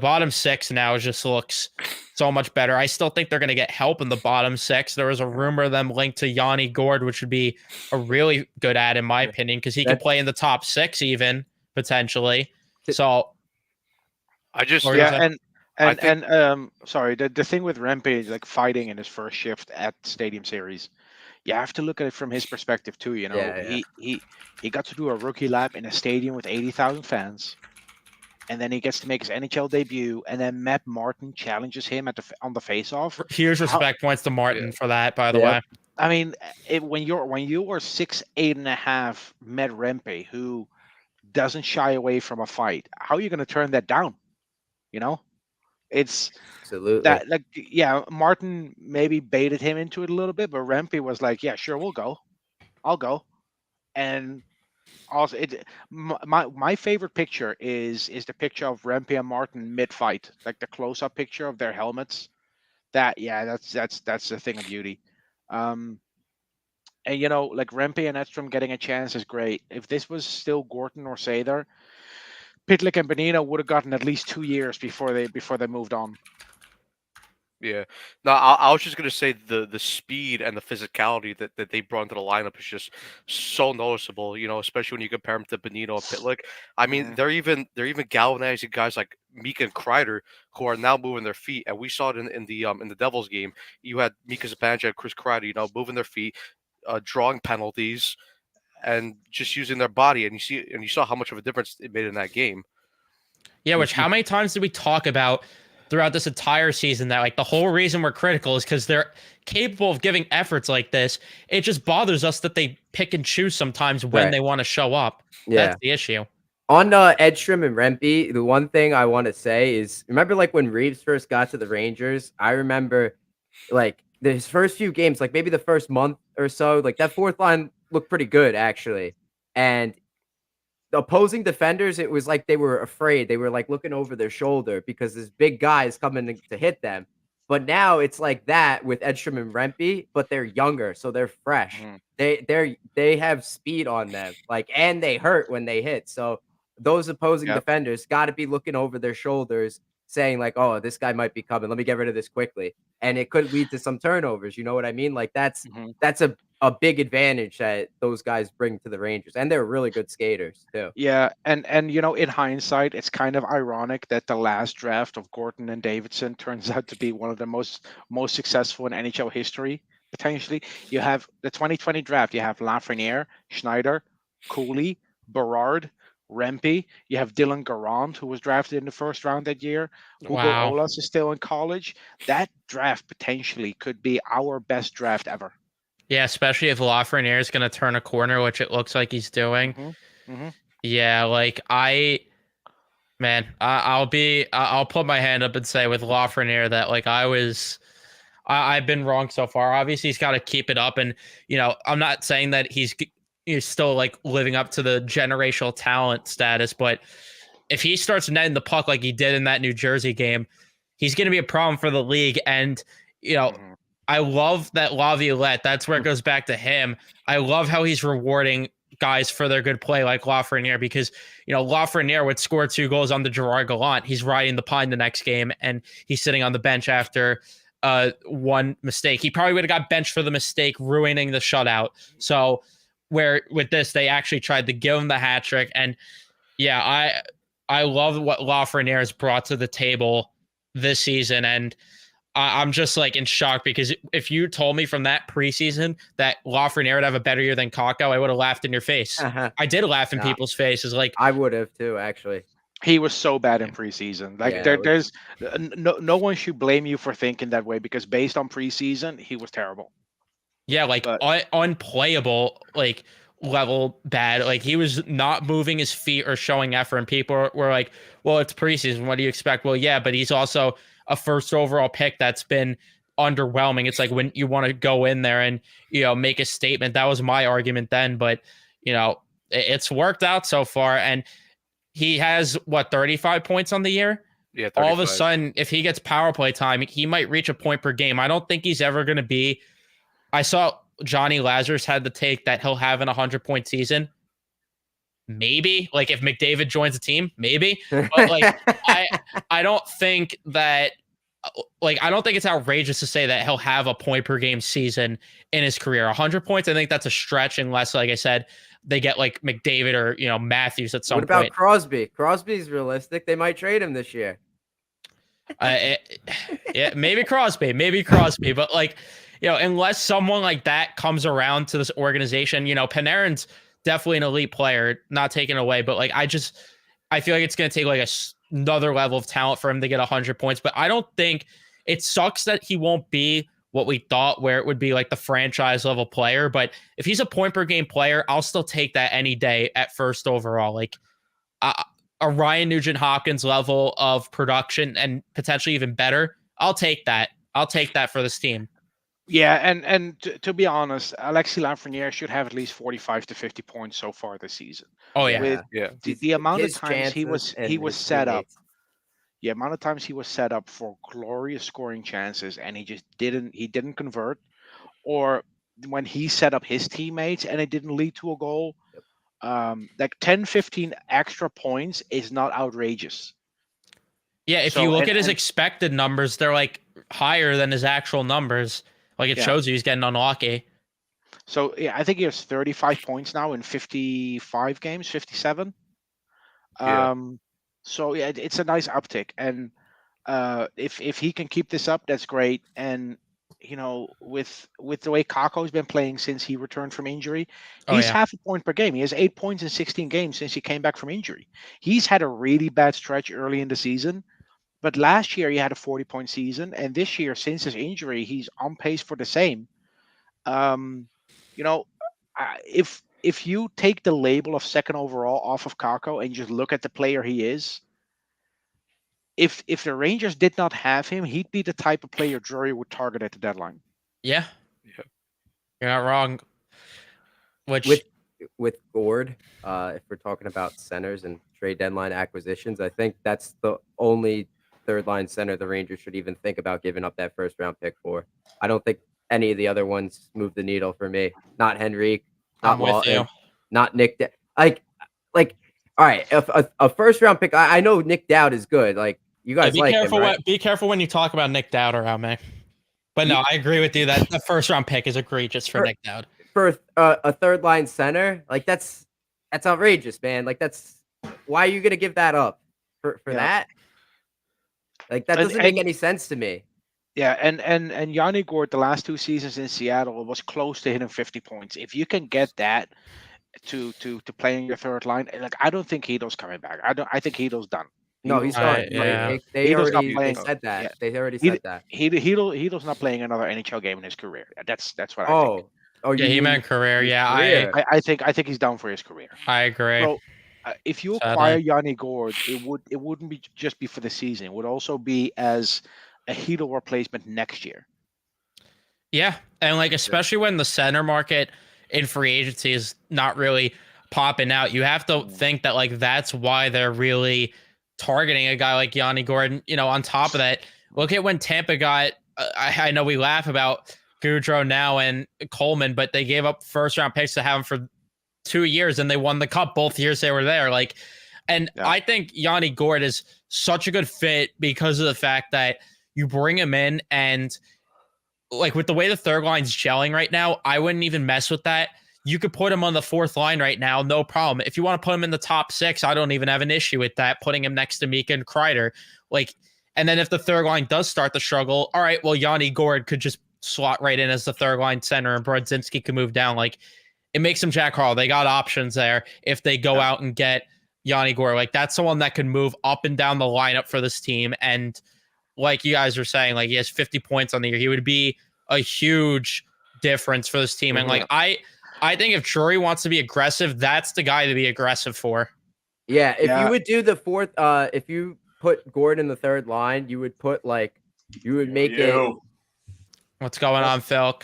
bottom 6 now just looks so much better. I still think they're going to get help in the bottom 6. There was a rumor of them linked to Yanni Gord, which would be a really good ad in my opinion, because he could play in the top 6 even potentially. So I just sorry, the thing with Rempe is fighting in his first shift at Stadium Series. You have to look at it from his perspective too. He got to do a rookie lap in a stadium with 80,000 fans, and then he gets to make his NHL debut, and then Matt Martin challenges him on the face-off. Here's respect points to Martin for that, by the way. I mean, when you are 6'8.5" Matt Rempe, who doesn't shy away from a fight, how are you going to turn that down? It's Absolutely. that, like, yeah, Martin maybe baited him into it a little bit, but Rempe was like, yeah, sure, we'll go. I'll go. And also, my favorite picture is the picture of Rempe and Martin mid fight, like the close up picture of their helmets. That, yeah, that's a thing of beauty. Um, and like Rempe and Edstrom getting a chance is great. If this was still Gorton or Sather, Pitlick and Benino would have gotten at least 2 years before they moved on. Yeah. No, I was just gonna say the speed and the physicality that they brought into the lineup is just so noticeable. Especially when you compare them to Benito and Pitlick. I mean, Mhm. they're even galvanizing guys like Mika and Kreider who are now moving their feet, and we saw it in the Devils game. You had Mika Zibanejad and Chris Kreider, moving their feet, drawing penalties, and just using their body, and you saw how much of a difference it made in that game. Yeah, which how many times did we talk about throughout this entire season that like the whole reason we're critical is because they're capable of giving efforts like this. It just bothers us that they pick and choose sometimes when Right. they want to show up. Yeah. That's the issue. On Edstrom and Rempe, the one thing I want to say is, remember like when Reeves first got to the Rangers? I remember like his first few games, like maybe the first month or so, like that fourth line looked pretty good actually. And the opposing defenders, it was like they were afraid. They were like looking over their shoulder because this big guy is coming to hit them. But now it's like that with Edstrom and Rempe, but they're younger, so they're fresh. Mhm. They have speed on them, like, and they hurt when they hit. So those opposing Yep. defenders got to be looking over their shoulders, saying like, "Oh, this guy might be coming. Let me get rid of this quickly," and it could lead to some turnovers. You know what I mean? Like Mhm. that's a big advantage that those guys bring to the Rangers, and they're really good skaters too. Yeah, and in hindsight, it's kind of ironic that the last draft of Gorton and Davidson turns out to be one of the most successful in NHL history. Potentially, you have the 2020 draft. You have Lafreniere, Schneider, Cooley, Berard, Rempe. You have Dylan Garand, who was drafted in the first round that year. Hugo Wow. Olas is still in college. That draft potentially could be our best draft ever. Yeah, especially if Lafreniere is going to turn a corner, which it looks like he's doing. Hmm. Yeah, like I'll put my hand up and say with Lafreniere that like I've been wrong so far. Obviously, he's got to keep it up, and I'm not saying that he's still like living up to the generational talent status, but if he starts netting the puck like he did in that New Jersey game, he's going to be a problem for the league. And Mhm. I love that Laviolette. That's where it goes back to him. I love how he's rewarding guys for their good play like Lafreniere because, Lafreniere would score 2 goals on the Gerard Gallant. He's riding the pine the next game and he's sitting on the bench after one mistake. He probably would have got benched for the mistake, ruining the shutout. So where with this, they actually tried to give him the hat trick. And yeah, I love what Lafreniere has brought to the table this season. And I'm just like in shock because if you told me from that preseason that Lafreniere would have a better year than Kakko, I would have laughed in your face. I did laugh in Yeah. people's faces. Like I would have too, actually. He was so bad in preseason. Like Yeah, there's no one should blame you for thinking that way because based on preseason, he was terrible. yeah, like But unplayable, like level bad. Like he was not moving his feet or showing effort. And people were like, "Well, it's preseason. What do you expect?" Well, yeah, but he's also a first overall pick that's been underwhelming. It's like when you want to go in there and make a statement. That was my argument then, but it's worked out so far. And he has 35 points on the year. Yeah, 35. All of a sudden, if he gets power play time, he might reach a point per game. I don't think he's ever going to be. I saw Johnny Lazarus had the take that he'll have an 100-point season. Maybe, like if McDavid joins the team, maybe. But like, I don't think that. Like, I don't think it's outrageous to say that he'll have a point per game season in his career. 100 points, I think that's a stretch unless, like I said, they get like McDavid or Matthews at some point. What about Crosby? Crosby's realistic. They might trade him this year. Yeah, maybe Crosby, but like, unless someone like that comes around to this organization, Panarin's definitely an elite player, not taken away, but like, I feel like it's going to take like another level of talent for him to get 100 points, but I don't think it sucks that he won't be what we thought, where it would be like the franchise level player. But if he's a point per game player, I'll still take that any day at first overall. Like, a Ryan Nugent-Hopkins level of production and potentially even better, I'll take that. I'll take that for this team. Yeah, and to be honest, Alexis Lafreniere should have at least 45 to 50 points so far this season. Oh yeah. With the amount of his times he chances and was his set up, teammates. the amount of times he was set up for glorious scoring chances and he didn't convert, or when he set up his teammates and it didn't lead to a goal. Like 10, 15 extra points is not outrageous. Yeah, if you So look at his expected numbers, they're like higher than his actual numbers. Like it shows you he's getting unlucky. So yeah, I think he has 35 points now in 55 games, 57. Yeah. So yeah, it's a nice uptick, and if he can keep this up, that's great. And with the way Kako's been playing since he returned from injury, he's half a point per game. He has 8 points in 16 games since he came back from injury. He's had a really bad stretch early in the season, but last year he had a 40-point season, and this year since his injury, he's on pace for the same. Um, you know, if you take the label of second overall off of Kako and just look at the player he is, if the Rangers did not have him, he'd be the type of player Drury would target at the deadline. Yeah. Yeah. You're not wrong. Which With Gord, if we're talking about centers and trade deadline acquisitions, I think that's the only third line center the Rangers should even think about giving up that first round pick for. I don't think any of the other ones move the needle for me. Not Henrique, not I'm with you. not Nick. Like, all right, a first round pick. I know Nick Dowd is good. Like, you guys like him, right? Be careful when you talk about Nick Dowd around me. But no, I agree with you that the first round pick is egregious for Nick Dowd. For a third line center, like that's outrageous, man. Like why are you gonna give that up for that? Like that doesn't make any sense to me. Yeah, and Yanni Gord the last 2 seasons in Seattle was close to hitting 50 points. If you can get that to play in your third line, like I don't think Hito's coming back. I think Hito's done. No, he's done. Yeah. They already playing. said that. Yeah. They already said that. Hito's not playing another NHL game in his career. That's what I think. Oh, yeah, he meant career. Yeah, career. I think he's done for his career. I agree. So, if you acquire Yanni Gord, it wouldn't be just be for the season. It would also be as a Hito replacement next year. Yeah, and like especially when the center market in free agency is not really popping out, you have to think that like that's why they're really targeting a guy like Yanni Gordon. On top of that, look at when Tampa got. I know we laugh about Gaudreau now and Coleman, but they gave up first round picks to have him for 2 years, and they won the cup both years they were there. I think Yanni Gord is such a good fit because of the fact that you bring him in, and like with the way the third line's gelling right now, I wouldn't even mess with that. You could put him on the fourth line right now, no problem. If you want to put him in the top 6, I don't even have an issue with that, putting him next to Mika and Kreider. And then if the third line does start to struggle, all right, well, Yanni Gord could just slot right in as the third line center, and Brodzinski could move down. It makes them Jack Harl. They got options there if they go out and get Yanni Gord. That's someone that can move up and down the lineup for this team. And like you guys were saying, he has 50 points on the year. He would be a huge difference for this team. And I think if Drury wants to be aggressive, that's the guy to be aggressive for. Yeah, if you would do the fourth, if you put Gord in the third line, you would put you would make it. What's going on, Phil?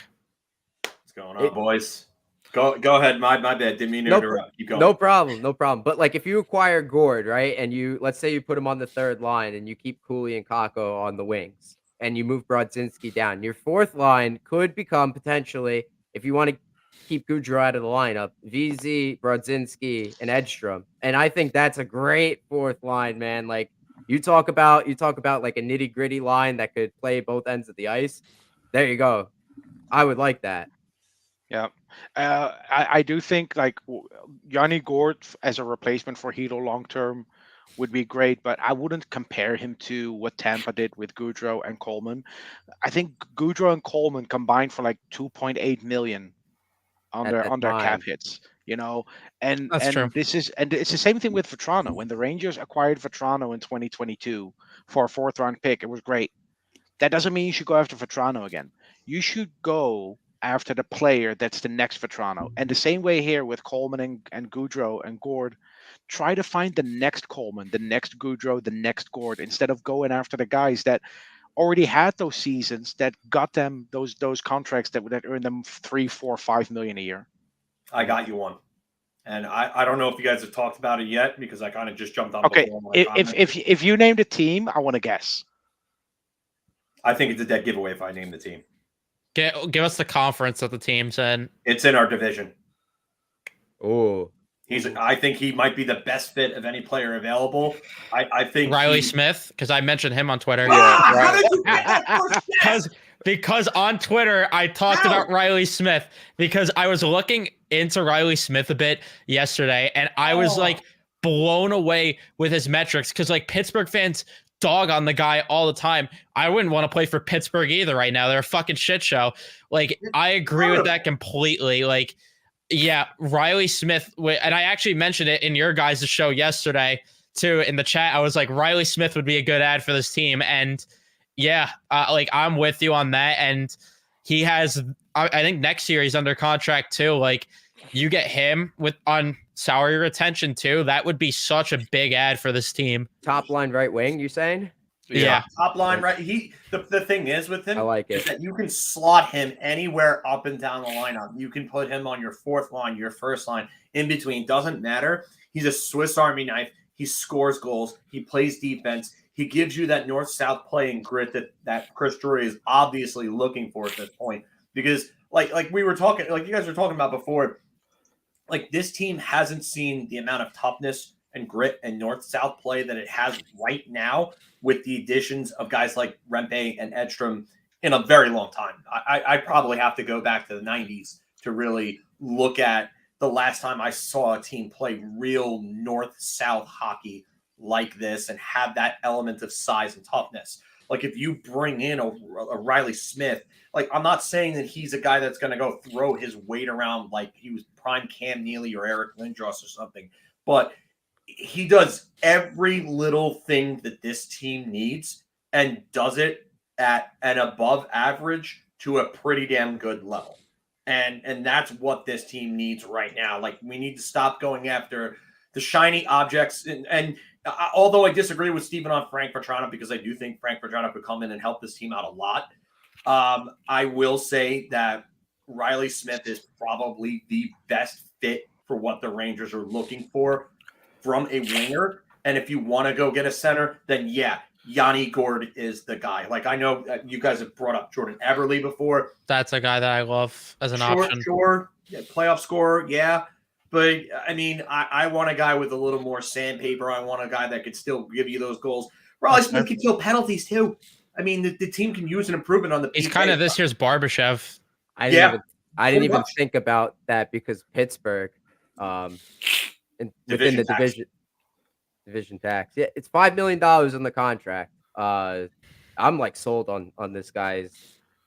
What's going on, boys? Go ahead. My bad. Didn't mean to interrupt. Keep going. No problem. But if you acquire Gord, right, and let's say you put him on the third line and you keep Cooley and Kakko on the wings and you move Brodzinski down, your fourth line could become potentially, if you want to keep Gaudreau out of the lineup, VZ, Brodzinski, and Edstrom. And I think that's a great fourth line, man. You talk about like a nitty-gritty line that could play both ends of the ice. There you go. I would like that. Yeah. I do think Yanni Gord as a replacement for Hito long term would be great, but I wouldn't compare him to what Tampa did with Gaudreau and Coleman. I think Gaudreau and Coleman combined for 2.8 million on their cap hits. And That's true. It's the same thing with Vetrano. When the Rangers acquired Vetrano in 2022 for a 4th round pick, it was great. That doesn't mean you should go after Vetrano again. You should go after the player that's the next Vetrano. And the same way here with Coleman and Gaudreau and Gord, try to find the next Coleman, the next Goudreau, the next Gord, instead of going after the guys that already had those seasons that got them those contracts that earned them 3, 4, 5 million a year. I got you one. And I don't know if you guys have talked about it yet because I kind of just jumped on. Okay, before if you named a team, I want to guess. I think it's a dead giveaway if I name the team. Give us the conference that the team's in. It's in our division. Oh, I think he might be the best fit of any player available. I think Riley Smith, because I mentioned him on Twitter. How did you get that Because on Twitter I talked about Riley Smith because I was looking into Riley Smith a bit yesterday, and I was like blown away with his metrics because like Pittsburgh fans dog on the guy all the time. I wouldn't want to play for Pittsburgh either right now. They're a fucking shit show. Like, I agree with that completely. Like, yeah, Riley Smith, and I actually mentioned it in your guys' show yesterday too in the chat. I was like, Riley Smith would be a good ad for this team, and yeah, like I'm with you on that. And he has, I think next year he's under contract too. Like, you get him on salary retention too. That would be such a big ad for this team. Top line right wing, you saying? Yeah. Top line, right? The thing is with him, I like it. is that you can slot him anywhere up and down the lineup. You can put him on your fourth line, your first line, in between. Doesn't matter. He's a Swiss Army knife. He scores goals. He plays defense. He gives you that north-south play and grit that Chris Drury is obviously looking for at this point. Because like we were talking, like you guys were talking about before, like this team hasn't seen the amount of toughness and grit and north-south play that it has right now with the additions of guys like Rempe and Edstrom in a very long time. I probably have to go back to the 90s to really look at the last time I saw a team play real north-south hockey like this and have that element of size and toughness. Like if you bring in a Riley Smith, like I'm not saying that he's a guy that's going to go throw his weight around like he was prime Cam Neely or Eric Lindros or something, but he does every little thing that this team needs and does it at an above average to a pretty damn good level. And that's what this team needs right now. Like we need to stop going after the shiny objects. And although I disagree with Steven on Frank Vatrano, because I do think Frank Vatrano could come in and help this team out a lot. I will say that Riley Smith is probably the best fit for what the Rangers are looking for from a winger. And if you want to go get a center, then yeah, Yanni Gord is the guy. Like I know you guys have brought up Jordan Everly before. That's a guy that I love as an option. Sure. Yeah, playoff scorer, yeah. But I mean, I want a guy with a little more sandpaper. I want a guy that could still give you those goals. Riley Smith can kill penalties too. I mean, the team can use an improvement on the. He's kind of this year's Barbashev. I didn't even think about that because Pittsburgh, within the division tax. Yeah, it's $5 million in the contract. I'm like sold on this guy's.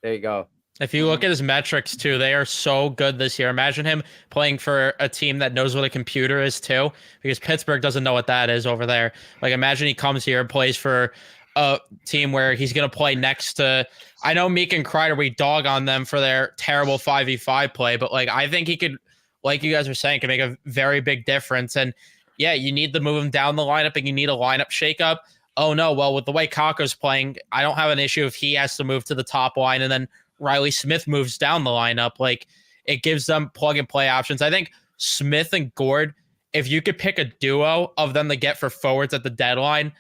There you go. If you look at his metrics too, they are so good this year. Imagine him playing for a team that knows what a computer is too, because Pittsburgh doesn't know what that is over there. Like imagine he comes here and plays for a team where he's going to play next to, I know Meek and Kreider, we dog on them for their terrible 5v5 play, but like, I think he could, like you guys were saying, can make a very big difference. And yeah, you need to move him down the lineup and you need a lineup shakeup. Oh no, well, with the way Kakko's playing, I don't have an issue if he has to move to the top line and then Riley Smith moves down the lineup. Like it gives them plug and play options. I think Smith and Gord, if you could pick a duo of them to get for forwards at the deadline,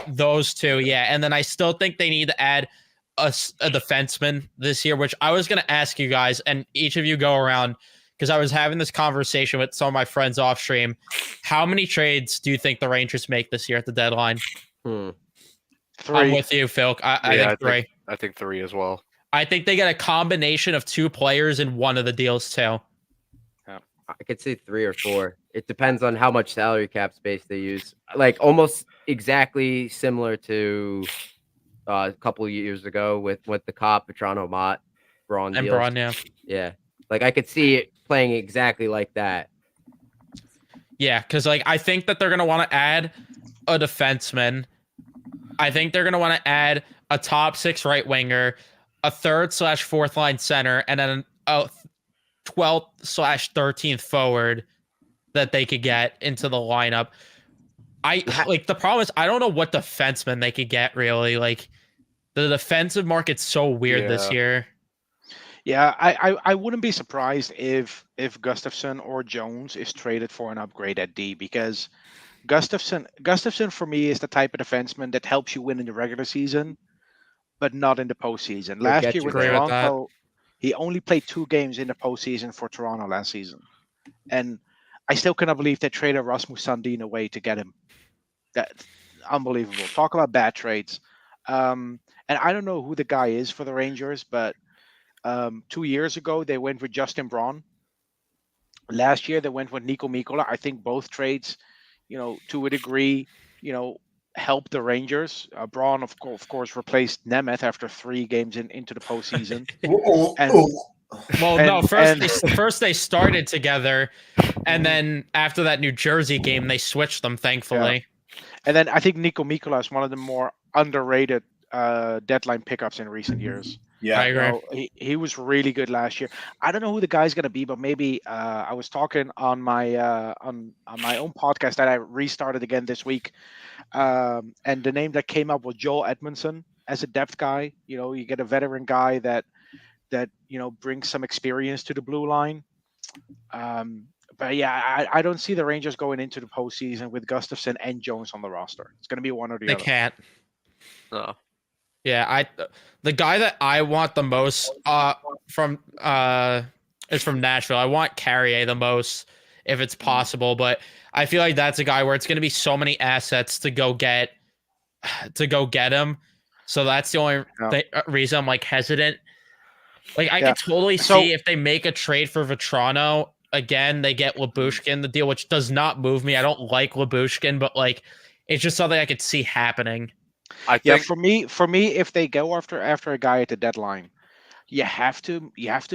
those two, yeah. And then I still think they need to add a defenseman this year, which I was going to ask you guys, and each of you go around because I was having this conversation with some of my friends off stream. How many trades do you think the Rangers make this year at the deadline? 3. I'm with you, Phil. I think 3. I think 3 as well. I think they get a combination of 2 players in one of the deals too. I could say 3 or 4. It depends on how much salary cap space they use. Like almost exactly similar to a couple of years ago with the Copp, Petrano, Mott, Braun deals. Braun, yeah. Yeah. Like I could see it playing exactly like that. Yeah, because like I think that they're gonna want to add a defenseman. I think they're gonna want to add a top 6 right winger, a 3rd/4th line center, and then a 12th/13th forward. that they could get into the lineup. Like the problem is I don't know what defenseman they could get really. Like the defensive market's so weird this Yeah. year. Yeah, I wouldn't be surprised if Gustafsson or Jones is traded for an upgrade at D, because Gustafsson for me is the type of defenseman that helps you win in the regular season, but not in the postseason. He'll Last get year you with there. Agree with that. Toronto, he only played 2 games in the postseason for Toronto last season, and I still cannot believe they traded Rasmus Sandin away to get him. That's unbelievable. Talk about bad trades. And I don't know who the guy is for the Rangers, but 2 years ago they went with Justin Braun. Last year they went with Nico Mikkola. I think both trades, to a degree, helped the Rangers. Braun, of course, replaced Nemeth after 3 games into the postseason. First they started together, and then after that New Jersey game they switched them, thankfully. Yeah. And then I think Nico Mikkola is one of the more underrated deadline pickups in recent years. Yeah, I agree. He was really good last year. I don't know who the guy's gonna be, but maybe I was talking on my on my own podcast that I restarted again this week, and the name that came up was Joel Edmondson as a depth guy. You get a veteran guy that brings some experience to the blue line. But yeah, I don't see the Rangers going into the postseason with Gustafsson and Jones on the roster. It's gonna be one or the They other. can't. No. Yeah, the guy that I want the most from is from Nashville. I want Carrier the most if it's possible, but I feel like that's a guy where it's going to be so many assets to go get him. So that's the only reason I'm like hesitant. Like I could totally see if they make a trade for Vetrano again, they get Lyubushkin the deal, which does not move me. I don't like Lyubushkin, but like it's just something I could see happening. I think for me, if they go after a guy at the deadline, you have to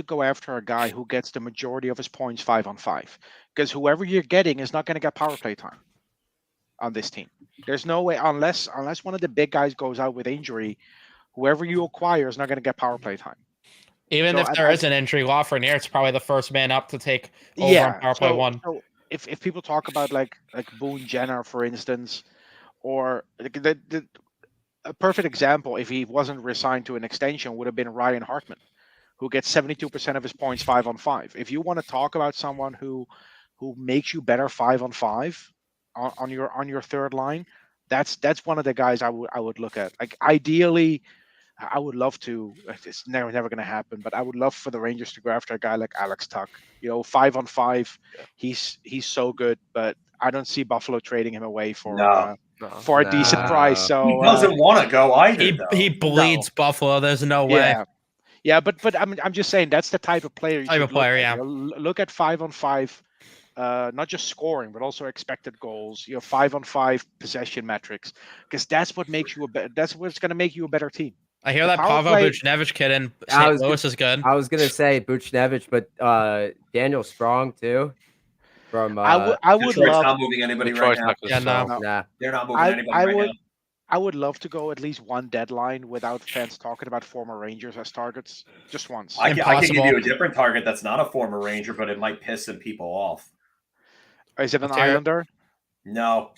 go after a guy who gets the majority of his points 5-on-5, because whoever you're getting is not going to get power play time on this team. There's no way, unless one of the big guys goes out with injury, whoever you acquire is not going to get power play time. Even if there is an injury, Lafreniere, it's probably the first man up to take over on power play 1. So if people talk about like Boone Jenner, for instance, or a perfect example, if he wasn't resigned to an extension, would have been Ryan Hartman, who gets 72% of his points 5-on-5. If you want to talk about someone who makes you better 5-on-5 on your third line, that's one of the guys I would look at. Like ideally, I would love to. It's never going to happen, but I would love for the Rangers to go after a guy like Alex Tuck. 5-on-5, he's so good, but I don't see Buffalo trading him away for a decent price. So he doesn't want to go either. He bleeds Buffalo. There's no way. Yeah, but I'm just saying that's the type of player. Look at 5-on-5, not just scoring, but also expected goals. 5-on-5 possession metrics, because that's what makes you that's what's going to make you a better team. I hear that Pavel Buchnevich kid in St. Louis is good. I was gonna say Buchnevich, but Daniel Sprong too. From I would Detroit's love not moving anybody right now. Yeah, no. Nah. They're not moving anybody right now. I would love to go at least one deadline without fans talking about former Rangers as targets. Just once. I can give you a different target that's not a former Ranger, but it might piss some people off. Is it an Islander? No.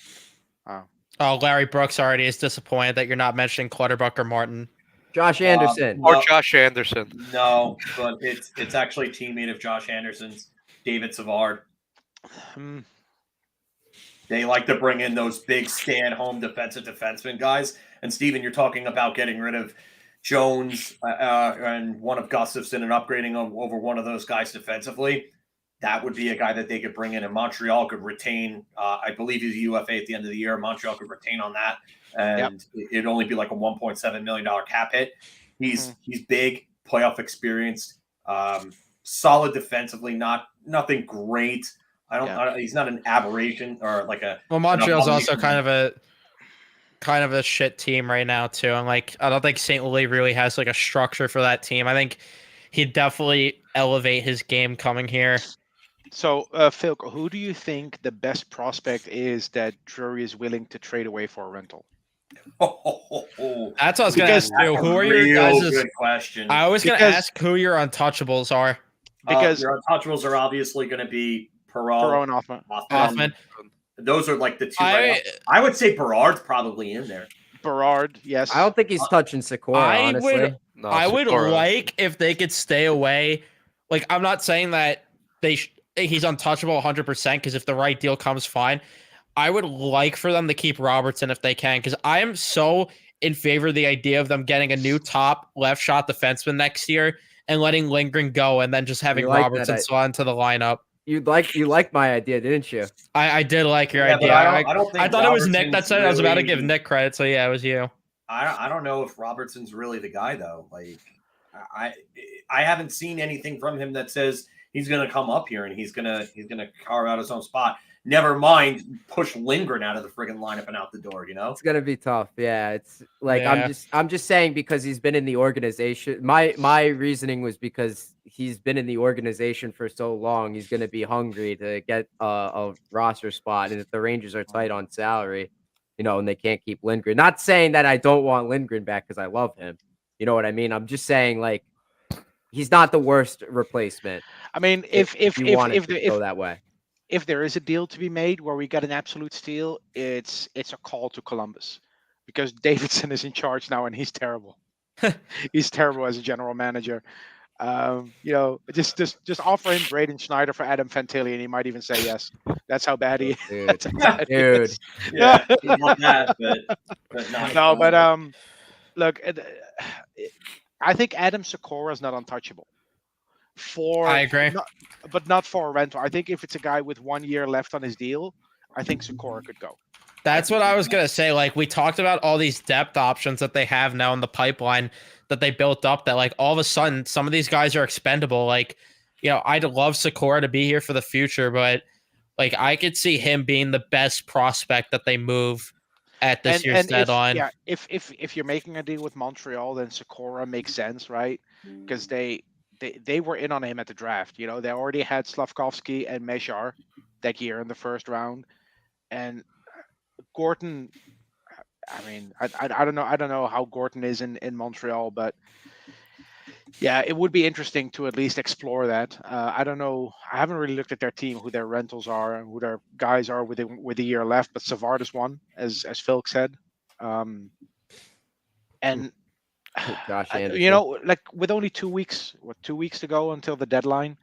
Oh, Larry Brooks already is disappointed that you're not mentioning Clutterbuck or Martin. Josh Anderson. Or Josh Anderson. No, but it's actually a teammate of Josh Anderson's, David Savard. They like to bring in those big stay-at-home defenseman guys. And Steven, you're talking about getting rid of Jones and one of Gustafsson and upgrading over one of those guys defensively. That would be a guy that they could bring in, and Montreal could retain. I believe he's a UFA at the end of the year. Montreal could retain on that, and it'd only be like a $1.7 million cap hit. He's big, playoff experienced, solid defensively, nothing great. He's not an aberration or like a. Well, Montreal's also kind of a shit team right now too. And like, I don't think St. Louis really has like a structure for that team. I think he'd definitely elevate his game coming here. So, Phil, who do you think the best prospect is that Drury is willing to trade away for a rental? That's what I was going to ask you. Who are your guys' good question? I was going to ask who your untouchables are. Because your untouchables are obviously going to be Perot and Hoffman. Hoffman. Those are like the two. I would say Berard's probably in there. Berard, yes. I don't think he's touching Sikora, honestly. I would like if they could stay away. Like, I'm not saying that he's untouchable 100%, because if the right deal comes, fine. I would like for them to keep Robertson if they can, because I am so in favor of the idea of them getting a new top left shot defenseman next year and letting Lindgren go, and then just having Robertson slot into the lineup. You liked my idea, didn't you? I did like your idea. I thought it was Nick that said it. I was about to give Nick credit, so yeah, it was you. I don't know if Robertson's really the guy, though. Like, I haven't seen anything from him that says he's going to come up here and he's gonna carve out his own spot. Never mind push Lindgren out of the friggin' lineup and out the door. You know, it's gonna be tough. Yeah, it's like I'm just saying, because he's been in the organization. My reasoning was because he's been in the organization for so long. He's gonna be hungry to get a roster spot, and if the Rangers are tight on salary, you know, and they can't keep Lindgren. Not saying that I don't want Lindgren back, because I love him. You know what I mean? I'm just saying, like, he's not the worst replacement. I mean, if go that way. If there is a deal to be made where we got an absolute steal, it's a call to Columbus, because Davidson is in charge now and he's terrible. He's terrible as a general manager. You know, just offer him Braden Schneider for Adam Fantilli, and he might even say yes. That's how bad he is. Dude. Yeah, not that, but not. No, but look, I think Adam Sikora is not untouchable. I agree. But not for a rental. I think if it's a guy with 1 year left on his deal, I think Sikora could go. That's what I was going to say. Like, we talked about all these depth options that they have now in the pipeline that they built up, that, like, all of a sudden some of these guys are expendable. Like, you know, I'd love Sikora to be here for the future, but, like, I could see him being the best prospect that they move at this year's deadline. If you're making a deal with Montreal, then Sikora makes sense, right? Because they were in on him at the draft. You know, they already had Slavkovsky and Meshar that year in the first round, and Gorton. I mean, I don't know. I don't know how Gorton is in Montreal, but yeah, it would be interesting to at least explore that. I don't know. I haven't really looked at their team, who their rentals are, and who their guys are with a year left. But Savard is one, as Phil said, and. Josh Anderson. You know, like, with only 2 weeks, 2 weeks to go until the deadline,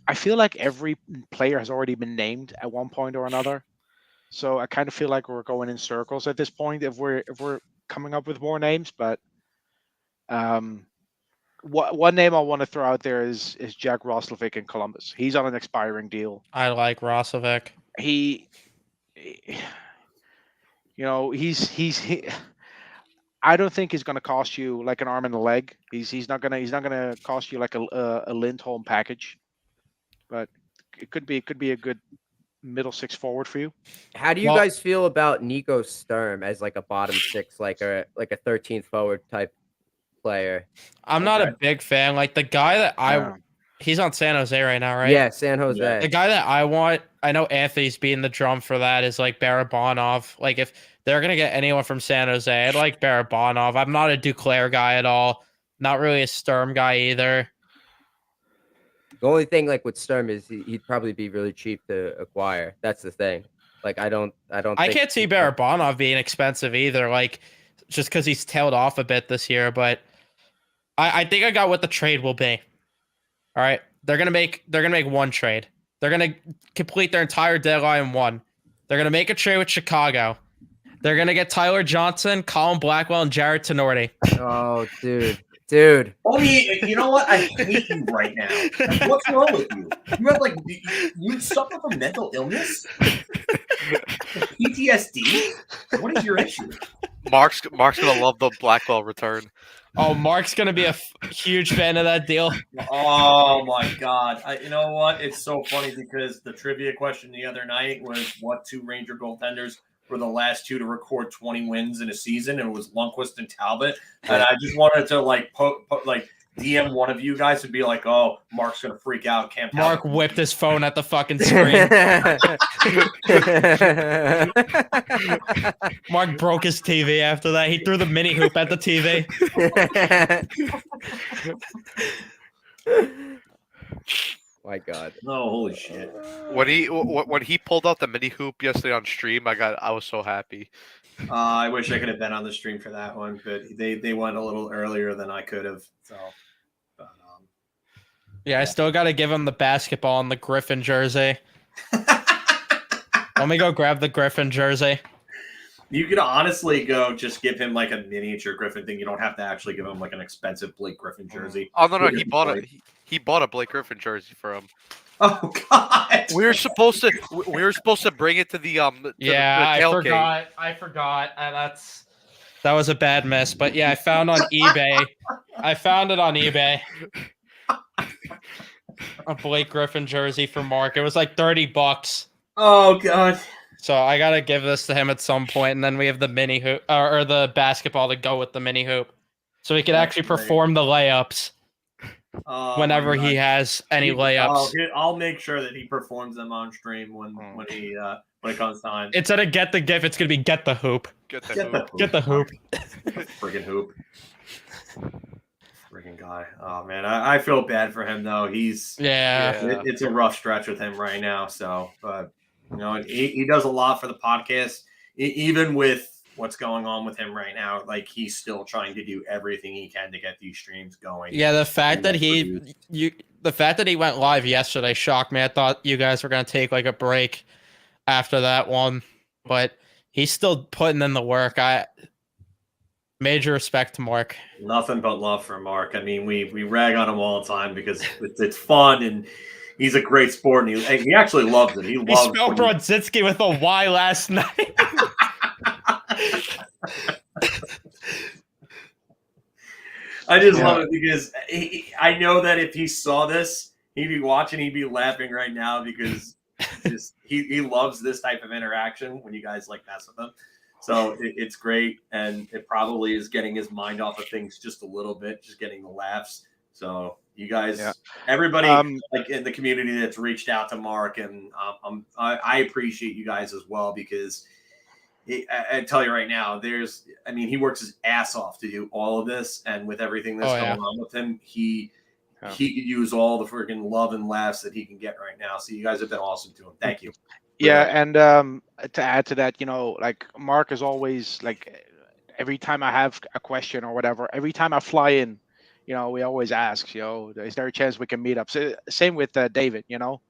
I feel like every player has already been named at one point or another. So I kind of feel like we're going in circles at this point if we're coming up with more names. But one name I want to throw out there is Jack Roslovic in Columbus. He's on an expiring deal. I like Roslovic. You know, I don't think he's going to cost you like an arm and a leg. He's not gonna cost you like a Lindholm package, but it could be a good middle six forward for you. How do you guys feel about Nico Sturm as like a bottom six, like a 13th forward type player? I'm not a big fan. Like, the guy that he's on San Jose right now, right? Yeah, San Jose. Yeah. The guy that I want, I know Anthony's beating the drum for that, is like Barabanov. Like, if they're going to get anyone from San Jose, I'd like Barabanov. I'm not a Duclair guy at all. Not really a Sturm guy either. The only thing, like, with Sturm is he'd probably be really cheap to acquire. That's the thing. Like, I can't see Barabanov being expensive either. Like, just because he's tailed off a bit this year. But I think I got what the trade will be. All right, they're gonna make one trade. They're gonna complete their entire deadline in one. They're gonna make a trade with Chicago. They're gonna get Tyler Johnson, Colin Blackwell, and Jared Tenorti. Oh, dude. Oh, you know what? I hate you right now. Like, what's wrong with you? You have you suffer from mental illness, PTSD. What is your issue? Mark's gonna love the Blackwell return. Oh, Mark's gonna be a huge fan of that deal. Oh my God! You know what? It's so funny because the trivia question the other night was what two Ranger goaltenders were the last two to record 20 wins in a season, and it was Lundqvist and Talbot. And I just wanted to DM one of you guys and be like, "Oh, Mark's gonna freak out." Can't. Mark whipped his phone at the fucking screen. Mark broke his TV after that. He threw the mini hoop at the TV. My God. Oh, holy shit. When he pulled out the mini hoop yesterday on stream, I was so happy. I wish I could have been on the stream for that one, but they went a little earlier than I could have. So, but, Yeah, I still got to give him the basketball and the Griffin jersey. Let me go grab the Griffin jersey. you could honestly go just give him like a miniature Griffin thing. You don't have to actually give him like an expensive Blake Griffin jersey. Oh no, he bought a Blake Griffin jersey for him. Oh God! We were supposed to bring it to the tailgate. I forgot. That was a bad miss. But yeah, I found on eBay. I found it on eBay. A Blake Griffin jersey for Mark. It was like $30. Oh God! So I gotta give this to him at some point, and then we have the mini hoop or the basketball to go with the mini hoop, so he can actually perform the layups whenever he has any layups. I'll make sure that he performs them on stream when it comes time. Instead of get the gift, it's gonna be get the hoop. Get the hoop. Get the hoop. Friggin' hoop. Friggin' guy. Oh man, I feel bad for him though. It's a rough stretch with him right now. So, but you know, he does a lot for the podcast, even with what's going on with him right now. Like he's still trying to do everything he can to get these streams going. Yeah, the fact that he went live yesterday shocked me. I thought you guys were gonna take like a break after that one, but he's still putting in the work. Major respect to Mark. Nothing but love for Mark. I mean, we rag on him all the time because it's fun and he's a great sport, and he actually loves it. He spelled Brodzinski with a Y last night. I just love it because I know that if he saw this, he'd be watching, he'd be laughing right now because he loves this type of interaction when you guys like mess with him. So it's great, and it probably is getting his mind off of things just a little bit, just getting the laughs. So you guys, everybody like in the community that's reached out to Mark, and I appreciate you guys as well because I tell you right now, he works his ass off to do all of this, and with everything that's going on with him, he could use all the freaking love and laughs that he can get right now. So you guys have been awesome to him. Thank you. Yeah, and to add to that, like Mark is always like, every time I have a question or whatever, every time I fly in, we always ask, is there a chance we can meet up? So, same with David, No,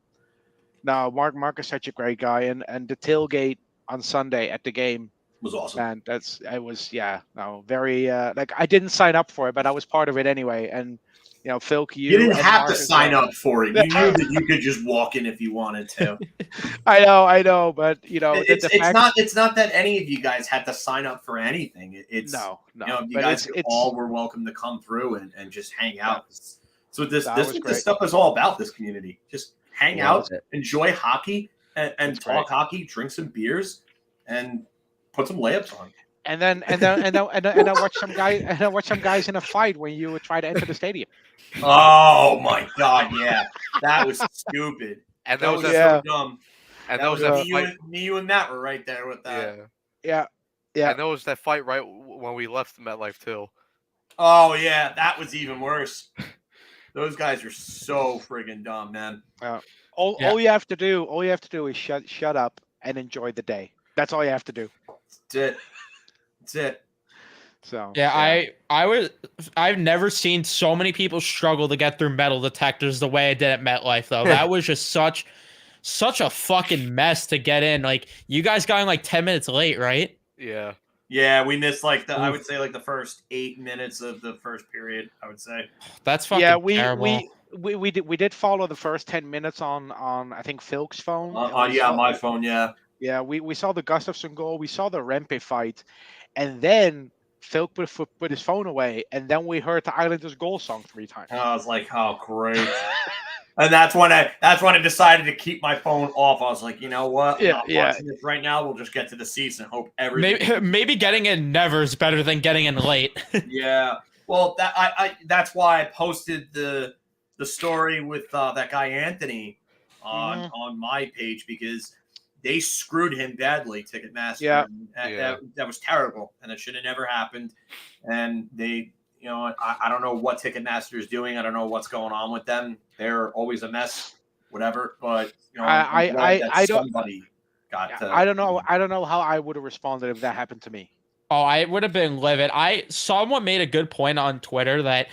Mark is such a great guy, and the tailgate on Sunday at the game was awesome. And very like I didn't sign up for it, but I was part of it anyway, and. Phil, you didn't have to sign up for it. You knew that you could just walk in if you wanted to. I know, but it's not that any of you guys had to sign up for anything. It's no. You guys all were welcome to come through and just hang out. So this stuff is all about, this community. Just hang out, enjoy hockey, and talk hockey, drink some beers, and put some layups on. And then I watch some guys in a fight when you try to enter the stadium. Oh my God! Yeah, that was stupid. And that was so dumb. And that was that fight. Me, you, and Matt were right there with that. Yeah. And that was that fight right when we left MetLife too. Oh yeah, that was even worse. Those guys are so friggin' dumb, man. All you have to do is shut up and enjoy the day. That's all you have to do. That's it. So I've never seen so many people struggle to get through metal detectors the way I did at MetLife though. That was just such a fucking mess to get in. Like you guys got in like 10 minutes late, right? Yeah. Yeah, we missed I would say the first 8 minutes of the first period, I would say. That's fucking terrible. We did follow the first 10 minutes on I think Phil's phone. My phone, yeah. Yeah, we saw the Gustafsson goal, we saw the Rempe fight, and then Phil put his phone away, and then we heard the Islanders goal song 3 times. And I was like, oh great. And that's when I decided to keep my phone off. I was like, you know what? I'm not watching this right now. We'll just get to the season. Hope everything. Maybe getting in never is better than getting in late. Yeah. Well, that's why I posted the story with that guy Anthony on my page, because they screwed him badly, Ticketmaster. Yeah. That was terrible, and it should have never happened. And they, I don't know what Ticketmaster is doing. I don't know what's going on with them. They're always a mess. whatever. But I don't somebody got to. I don't know. I don't know how I would have responded if that happened to me. Oh, I would have been livid. Someone made a good point on Twitter that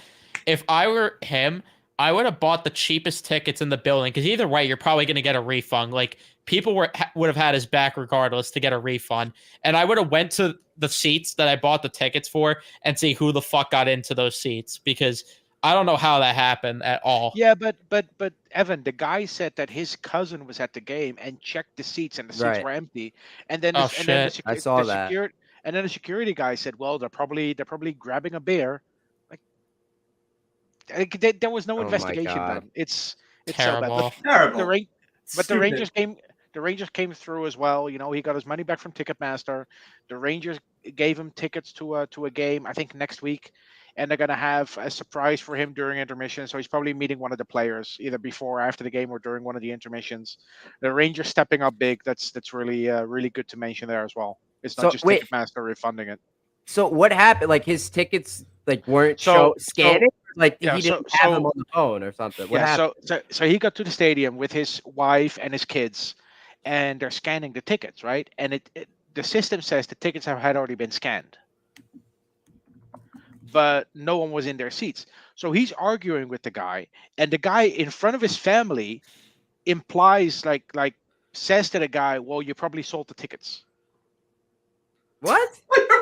if I were him, I would have bought the cheapest tickets in the building because either way, you're probably going to get a refund. Like people would have had his back regardless to get a refund, and I would have went to the seats that I bought the tickets for and see who the fuck got into those seats because I don't know how that happened at all. Yeah, but Evan, the guy said that his cousin was at the game and checked the seats and the seats were empty, and then Oh, and then shit. I saw that. And then the security guy said, "Well, they're probably grabbing a beer." Like there was no Oh my investigation God. done. It's Terrible. so bad. Terrible. But the Stupid. Rangers came through as well. He got his money back from Ticketmaster. The Rangers gave him tickets to a game, I think next week, and they're gonna have a surprise for him during intermission. So he's probably meeting one of the players either before or after the game or during one of the intermissions. The Rangers stepping up big. That's really really good to mention there as well. It's not just Ticketmaster refunding it. So what happened? Like his tickets weren't scanning? He didn't have them on the phone or something. What happened? So he got to the stadium with his wife and his kids, and they're scanning the tickets, right? And the system says the tickets had already been scanned, but no one was in their seats. So he's arguing with the guy, and the guy in front of his family implies says to the guy, "Well, you probably sold the tickets." What? I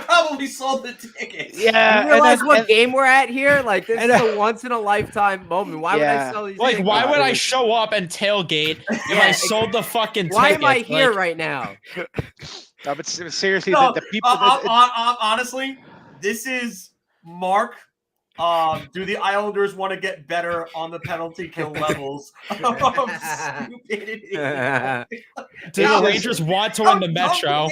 probably sold the tickets. Yeah, You realize what game we're at here? Like this is a once in a lifetime moment. Why would I sell these tickets? Why would I show up and tailgate if I sold the fucking tickets? Why am I here right now? No, but seriously, the people. Honestly, this is Mark. Do the Islanders want to get better on the penalty kill levels of stupidity? Do the Rangers want to win the Metro?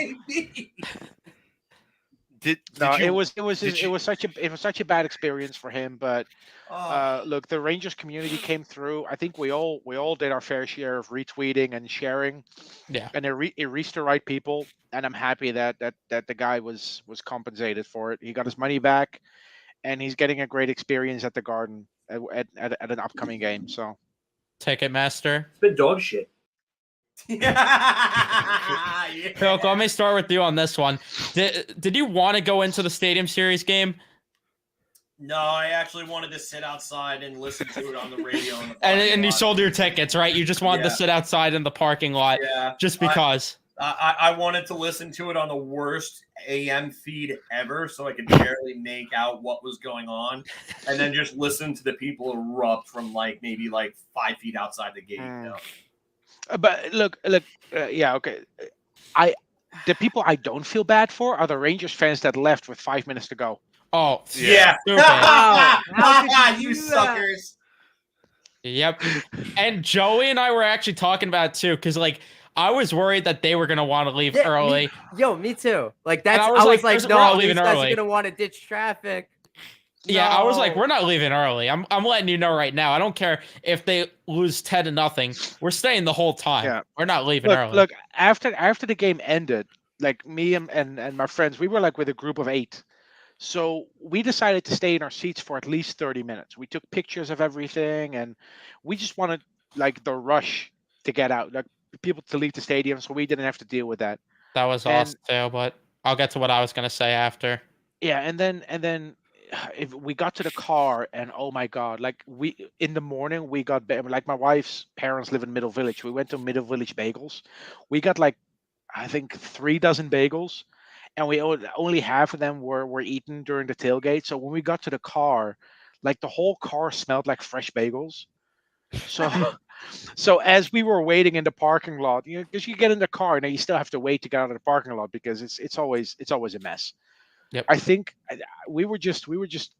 It was such a bad experience for him. But look, the Rangers community came through. I think we all did our fair share of retweeting and sharing. Yeah, and it reached the right people. And I'm happy that the guy was compensated for it. He got his money back. And he's getting a great experience at the Garden at an upcoming game. So, Ticketmaster. It's been dog shit. Phil, let me start with you on this one. Did you want to go into the Stadium Series game? No, I actually wanted to sit outside and listen to it on the radio. And you sold your tickets, right? You just wanted to sit outside in the parking lot, just because. I wanted to listen to it on the worst AM feed ever, so I could barely make out what was going on, and then just listen to the people erupt from maybe 5 feet outside the gate. But look, yeah, okay. The people I don't feel bad for are the Rangers fans that left with 5 minutes to go. Oh, yeah. You suckers. Yep. And Joey and I were actually talking about it too, because I was worried that they were gonna want to leave early. Me too. That's I was like, no, these guys are gonna want to ditch traffic. Yeah, I was like, we're not leaving early. I'm letting you know right now. I don't care if they lose 10-0. We're staying the whole time. Yeah. We're not leaving early. Look, after the game ended, me and my friends, we were with a group of 8. So we decided to stay in our seats for at least 30 minutes. We took pictures of everything, and we just wanted the rush to get out. People to leave the stadium, so we didn't have to deal with that. That was awesome too, but I'll get to what I was gonna say after. Yeah, and then if we got to the car, and oh my God, we in the morning we got my wife's parents live in Middle Village. We went to Middle Village Bagels. We got I think 3 dozen bagels, and we only half of them were eaten during the tailgate. So when we got to the car, the whole car smelled like fresh bagels. So as we were waiting in the parking lot, because you get in the car and you still have to wait to get out of the parking lot because it's always a mess. Yep. I think we were just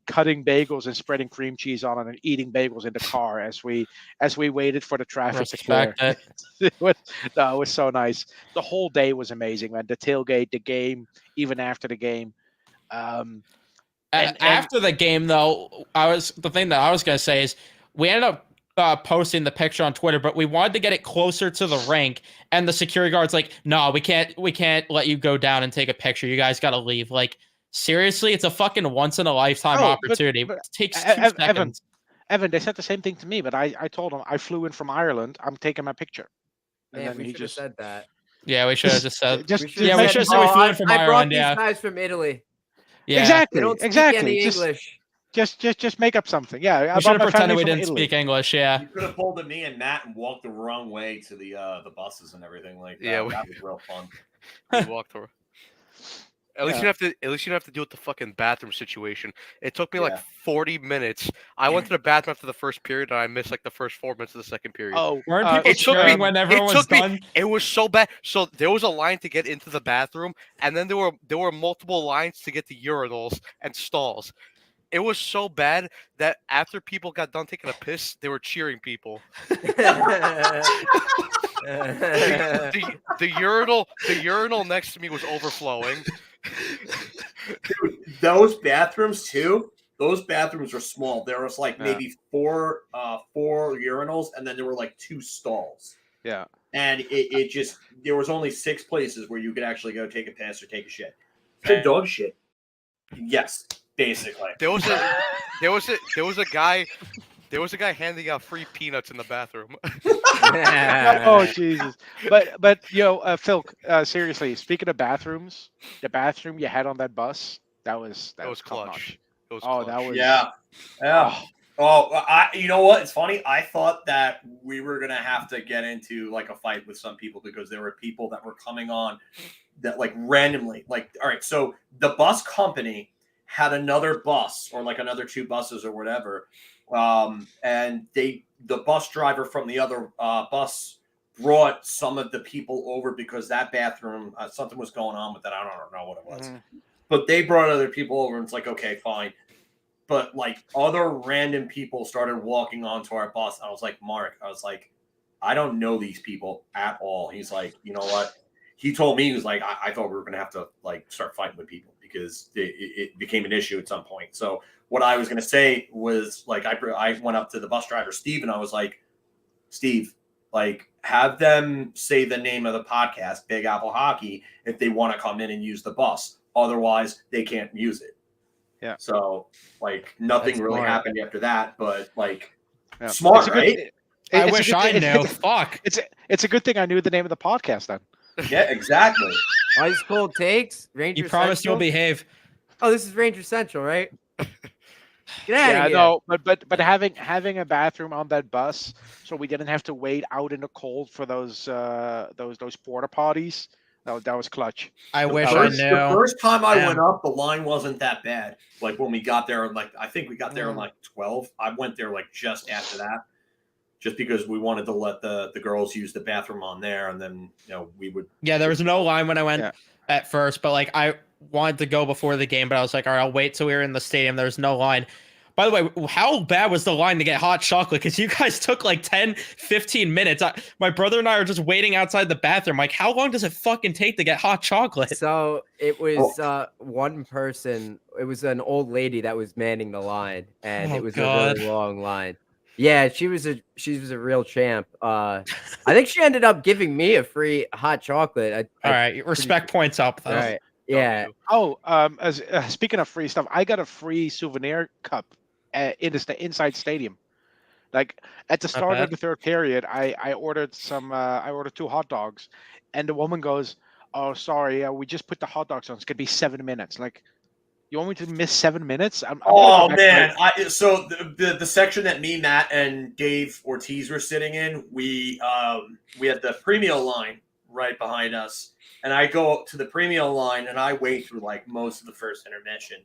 cutting bagels and spreading cream cheese on it and eating bagels in the car as we waited for the traffic to clear. It was so nice. The whole day was amazing, man. The tailgate, the game, even after the game. And after the game, though, the thing that I was gonna say is we ended up posting the picture on Twitter, but we wanted to get it closer to the rink, and the security guard's like, no, we can't let you go down and take a picture. You guys got to leave. Seriously, it's a fucking once in a lifetime opportunity. But it takes 2 seconds. Evan, they said the same thing to me, but I told them I flew in from Ireland. I'm taking my picture. And Man, then we he should have just said that. Yeah, we should have just said. just We just should have Yeah, we make said, should have said we "Oh, flew in from I brought Ireland. these Yeah, guys from Italy. yeah. They exactly, don't speak exactly. any English." Just make up something. Yeah, I We should brought have my pretended family we from didn't Italy. speak English. Yeah. You could have pulled a me and Matt and walked the wrong way to the buses and everything like that. Yeah, That was real fun. We walked over. At least Yeah. you don't have to deal with the fucking bathroom situation. It took me like Yeah. 40 minutes. I went to the bathroom after the first period and I missed like the first 4 minutes of the second period. Oh, Weren't people it took me- cheering when everyone was took me- done? It was so bad. So there was a line to get into the bathroom, and then there were multiple lines to get to urinals and stalls. It was so bad that after people got done taking a piss, they were cheering people. The urinal next to me was overflowing. Dude, those bathrooms too. Those bathrooms were small. There was like maybe four urinals, and then there were like 2 stalls. yeah. And it just there was only 6 places where you could actually go take a piss or take a shit. Good dog shit. Yes, basically. There was a guy handing out free peanuts in the bathroom. Oh Jesus! But Phil, seriously, speaking of bathrooms, the bathroom you had on that bus, that was was top notch. clutch. It was Oh, clutch. that was Yeah. You know what? It's funny. I thought that we were gonna have to get into like a fight with some people because there were people that were coming on that like randomly. Like, all right, so the bus company had another bus or like another 2 buses or whatever, and the bus driver from the other bus brought some of the people over because that bathroom something was going on with it. I don't know what it was, but they brought other people over, and it's like, okay, fine. But like other random people started walking onto our bus. I was like, Mark, I don't know these people at all. He's like, you know what? He told me, he was like, I thought we were going to have to like start fighting with people because it became an issue at some point. So what I was going to say was like, I went up to the bus driver, Steve, and I was like, Steve, like have them say the name of the podcast, Big Apple Hockey, if they want to come in and use the bus. Otherwise, they can't use it. Yeah. So like nothing That's really smart. happened after that, but like Yeah. smart, It's a good- right? I it's a wish good I thing- knew. Fuck. It's a good thing I knew the name of the podcast then. Yeah, exactly. Ice Cold Takes. Ranger You promised Central? you'll behave. Oh, this is Ranger Central, right? Get out Yeah, of here. no, but having a bathroom on that bus, so we didn't have to wait out in the cold for those porta potties. That was clutch. I wish I The knew. first time I Damn. went up, the line wasn't that bad. Like when we got there, like I think we got there like 12. I went there like just after that, just because we wanted to let the girls use the bathroom on there, and then we would. Yeah, there was no line when I went Yeah. at first, but like I wanted to go before the game, but I was like, all right, I'll wait till we were in the stadium. There's no line. By the way, how bad was the line to get hot chocolate? Because you guys took like 10, 15 minutes. My brother and I are just waiting outside the bathroom. Like, how long does it fucking take to get hot chocolate? So it was one person. It was an old lady that was manning the line, and Oh, it was God. a really long line. Yeah, she was a real champ. I think she ended up giving me a free hot chocolate. All right, respect points up though. All right. Yeah. Oh, speaking of free stuff, I got a free souvenir cup inside stadium. Like at the start bad. of the third period, I ordered I ordered 2 hot dogs, and the woman goes, "Oh, sorry, we just put the hot dogs on. It's gonna be 7 minutes." Like, you want me to miss 7 minutes? I'm gonna Oh go back to man! So the section that me, Matt, and Dave Ortiz were sitting in, we had the premium line right behind us, and I go up to the premium line and I wait through like most of the first intermission,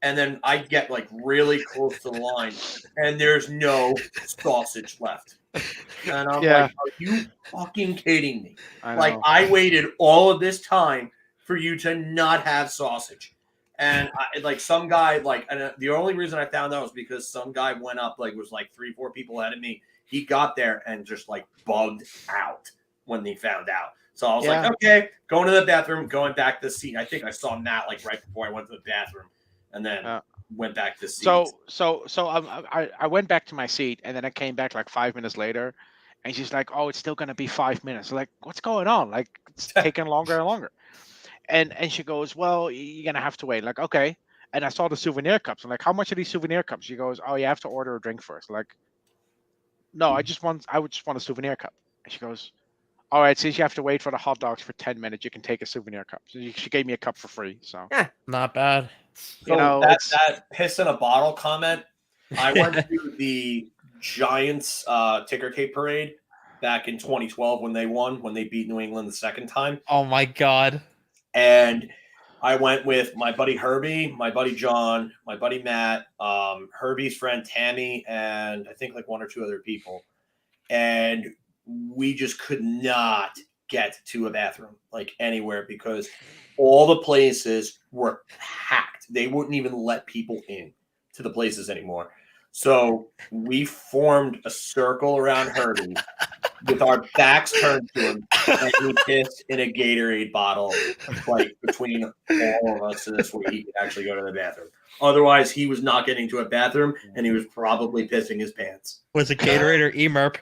and then I get like really close to the line, and there's no sausage left, and I'm Yeah. like, "Are you fucking kidding me?" I Like know. I waited all of this time for you to not have sausage. And some guy, and the only reason I found out was because some guy went up, was like 3-4 people ahead of me. He got there and just like bugged out when he found out. So I was like, okay, going to the bathroom, going back to the seat. I think I saw Matt like right before I went to the bathroom, and then went back to the seat. So I went back to my seat, and then I came back like 5 minutes later, and she's like, "Oh, it's still gonna be 5 minutes." Like, what's going on? Like, it's taking longer and longer. And she goes, "Well, you're gonna have to wait." Like, okay. And I saw the souvenir cups. I'm like, how much are these souvenir cups? She goes, oh, you have to order a drink first. Like, no, I would just want a souvenir cup. And she goes, all right, since you have to wait for the hot dogs for 10 minutes, you can take a souvenir cup. So she gave me a cup for free. So Not bad. So that piss in a bottle comment. I went to the Giants ticker tape parade back in 2012 when they beat New England the second time. Oh my God. And I went with my buddy Herbie, my buddy John, my buddy Matt, Herbie's friend Tammy, and I think like one or two other people. And we just could not get to a bathroom like anywhere because all the places were packed. They wouldn't even let people in to the places anymore. So we formed a circle around Herbie with our backs turned to him, and we pissed in a Gatorade bottle, like between all of us, so this way he could actually go to the bathroom. Otherwise, he was not getting to a bathroom, and he was probably pissing his pants. Was it Gatorade or Emerp?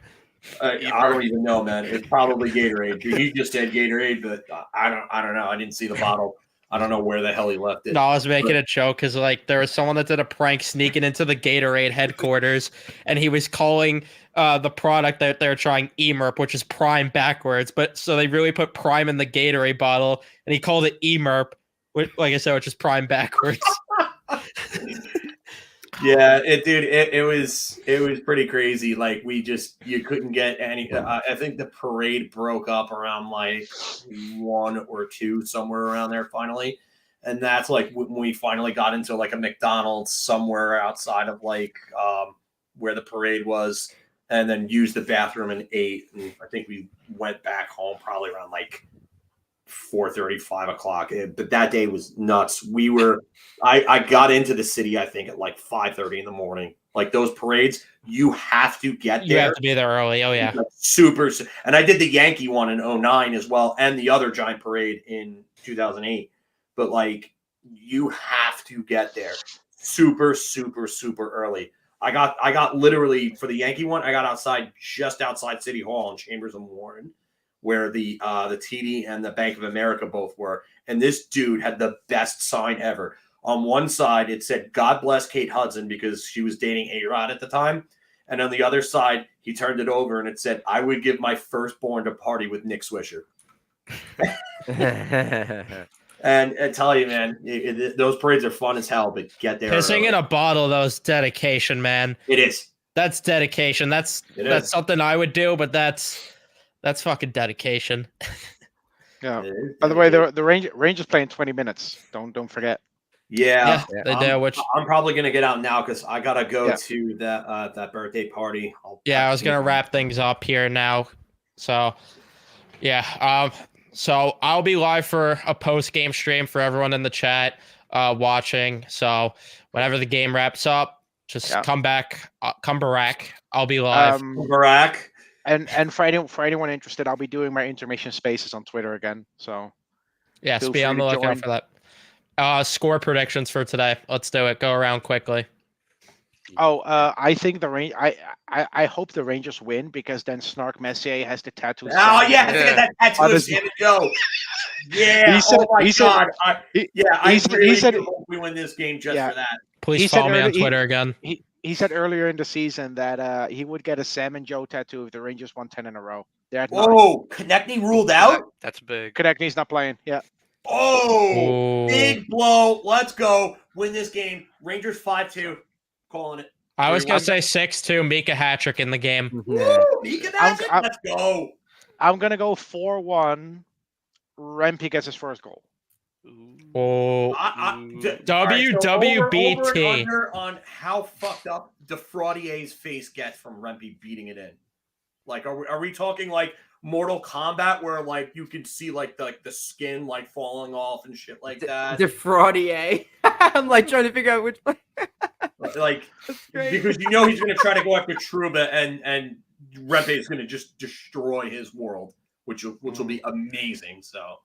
I don't even know, man. It's probably Gatorade. He just said Gatorade, but I don't know. I didn't see the bottle. I don't know where the hell he left it. No, I was making a joke because like there was someone that did a prank sneaking into the Gatorade headquarters, and he was calling the product that they're trying Emerp, which is Prime backwards. But so they really put Prime in the Gatorade bottle, and he called it Emerp, which, like I said, which is Prime backwards. Yeah, it was pretty crazy. Like you couldn't get any. I think the parade broke up around like 1 or 2, somewhere around there finally, and that's like when we finally got into like a McDonald's somewhere outside of like where the parade was, and then used the bathroom and ate. And I think we went back home probably around like 4:30, 5 o'clock. But that day was nuts. I got into the city, I think, at like 5:30 in the morning. Like those parades, you have to get there. You have to be there early. Oh yeah. Super. And I did the Yankee one in 2009 as well, and the other giant parade in 2008. But like, you have to get there super, super, super early. I got literally for the Yankee one, I got just outside City Hall in Chambers and Warren, where the TD and the Bank of America both were. And this dude had the best sign ever. On one side, it said, God bless Kate Hudson, because she was dating A-Rod at the time. And on the other side, he turned it over and it said, I would give my firstborn to party with Nick Swisher. And I tell you, man, those parades are fun as hell, but get there. Pissing in a bottle, though, is dedication, man. It is. That's dedication. That's something I would do, but that's fucking dedication. Yeah. By the way, the Rangers play in 20 minutes. Don't forget. Yeah, they do. Which I'm probably gonna get out now because I gotta go to that birthday party. I was gonna wrap things up here now. So yeah, so I'll be live for a post game stream for everyone in the chat watching. So whenever the game wraps up, just come back. I'll be live. Barack. And for anyone interested, I'll be doing my intermission spaces on Twitter again. So yes, be on the lookout for that. Score predictions for today. Let's do it. Go around quickly. Oh, I think I hope the Rangers win because then Snark Messier has the tattoo. Oh yeah, I think that tattoo of Sammy Joe. Yeah. He said, oh my God. He said hope we win this game just for that. Please follow me on Twitter again. He said earlier in the season that he would get a Sam and Joe tattoo if the Rangers won 10 in a row. Whoa, Konechny ruled out? That's big. Konechny's not playing. Yeah. Oh, big blow. Let's go. Win this game. Rangers 5-2. Calling it. I was going to say 6-2. Mika hat-trick in the game. Woo, Mika hat-trick? Let's go. I'm going to go 4-1. Rempe gets his first goal. Oh, WWBT. Over and under on how fucked up Defraudier's face gets from Rempe beating it in. Like, are we talking like Mortal Kombat where like you can see like the skin like falling off and shit like that? Defraudier. I'm like trying to figure out which like because you know he's gonna try to go after Trouba and Rempe is gonna just destroy his world, which will be amazing. So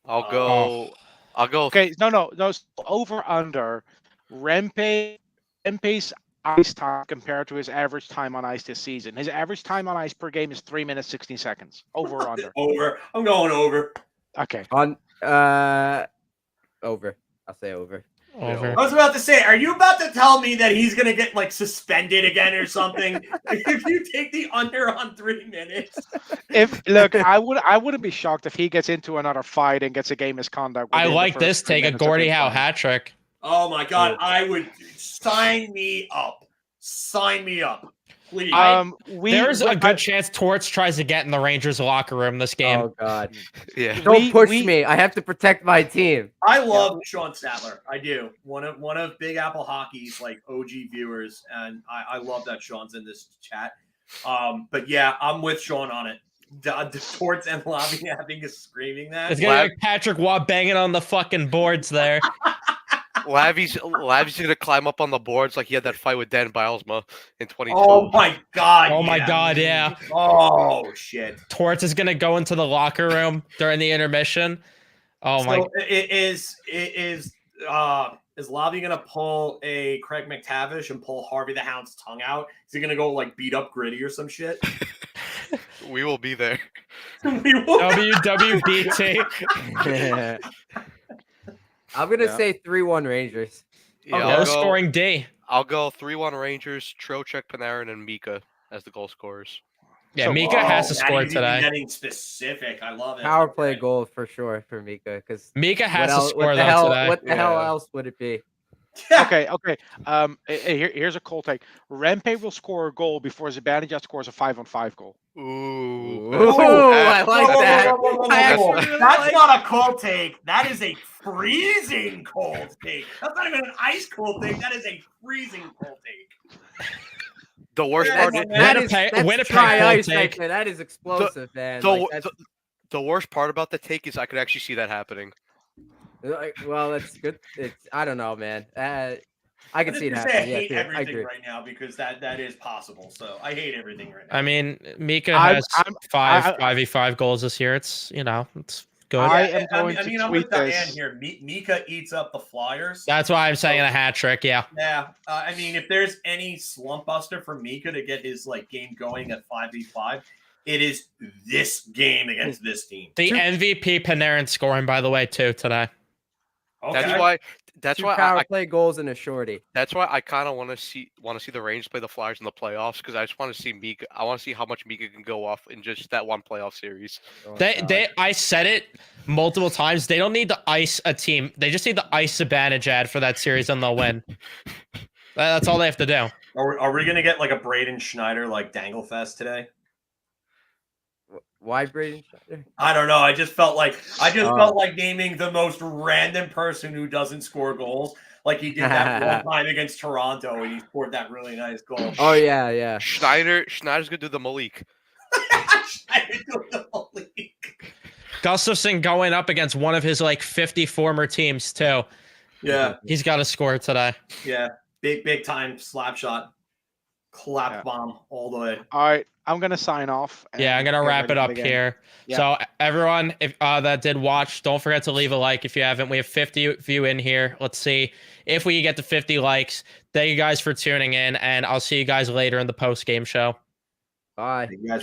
I'll go. Okay, no. Over under Rempe's ice time compared to his average time on ice this season. His average time on ice per game is 3 minutes 16 seconds. Over or under? Over. I'm going over. Okay. Over. I'll say over. Over. I was about to say, are you about to tell me that he's gonna get like suspended again or something if you take the under on 3 minutes? I wouldn't be shocked if he gets into another fight and gets a game misconduct. I within the like first this 3 take, a minutes of Gordie him Howe fighting. hat trick. Oh my god, I would sign me up. Sign me up. Please. There's a good chance Torts tries to get in the Rangers locker room this game. Oh God. Yeah. Don't push me. I have to protect my team. I love Sean Statler. I do. One of Big Apple Hockey's like OG viewers, and I love that Sean's in this chat. But yeah, I'm with Sean on it. Torts and Lobby having a screaming that. It's gonna be like Patrick Waugh banging on the fucking boards there. Lavi's gonna climb up on the boards like he had that fight with Dan Bilesma in 2012. Oh my god! Oh my god, yeah. Oh shit! Torts is gonna go into the locker room during the intermission. Oh my! Is Lavi gonna pull a Craig McTavish and pull Harvey the Hound's tongue out? Is he gonna go like beat up Gritty or some shit? We will be there. We will. WWBT. I'm gonna say 3-1 Rangers. Yeah, Low scoring D. I'll go 3-1 Rangers. Trocheck, Panarin, and Mika as the goal scorers. Yeah, So- Mika has to score today. Getting specific, I love it. Power play goal for sure for Mika, because Mika has to score what the though hell, today. What the hell else would it be? Okay. Here's a cold take. Rempe will score a goal before Zibanejad scores a 5-on-5 goal. Ooh. I like that. That's not a cold take. That is a freezing cold take. That's not even an ice cold take. That is a freezing cold take. The worst part is That's dry cold ice right take. there. That is explosive, man. the worst part about the take is I could actually see that happening. Well, that's good. I don't know, man. I can see it I happening. hate Yeah, I everything agree. right now because that is possible. So I hate everything right now. I mean, Mika has 5v5 goals this year. It's it's good. I'm I'm tweet with Diane this. here. Mika eats up the Flyers. That's why I'm saying a hat trick. Yeah. Yeah, I mean, if there's any slump buster for Mika to get his game going at 5v5, it is this game against this team. The MVP Panarin scoring, by the way, too today. Okay. That's Two why power I play goals and a shorty. That's why I kind of want to see the Rangers play the Flyers in the playoffs because I just want to see Mika. I want to see how much Mika can go off in just that one playoff series. I said it multiple times. They don't need to ice a team. They just need to ice Zibanejad for that series and they'll win. That's all they have to do. Are we gonna get like a Braden Schneider dangle fest today? Why Braden Schneider? I don't know. I just felt like naming the most random person who doesn't score goals, like he did that one time against Toronto, and he scored that really nice goal. Oh yeah. Schneider's gonna do the Malik. Gustafsson going up against one of his 50 former teams too. Yeah, he's got to score today. Yeah, big time slap shot, clap bomb all the way. All right, I'm gonna sign off. Yeah, I'm gonna wrap it up here. Yeah. So everyone, if that did watch, don't forget to leave a like if you haven't. We have 50 of you in here. Let's see if we get to 50 likes. Thank you guys for tuning in, and I'll see you guys later in the post game show. Bye. Thank you guys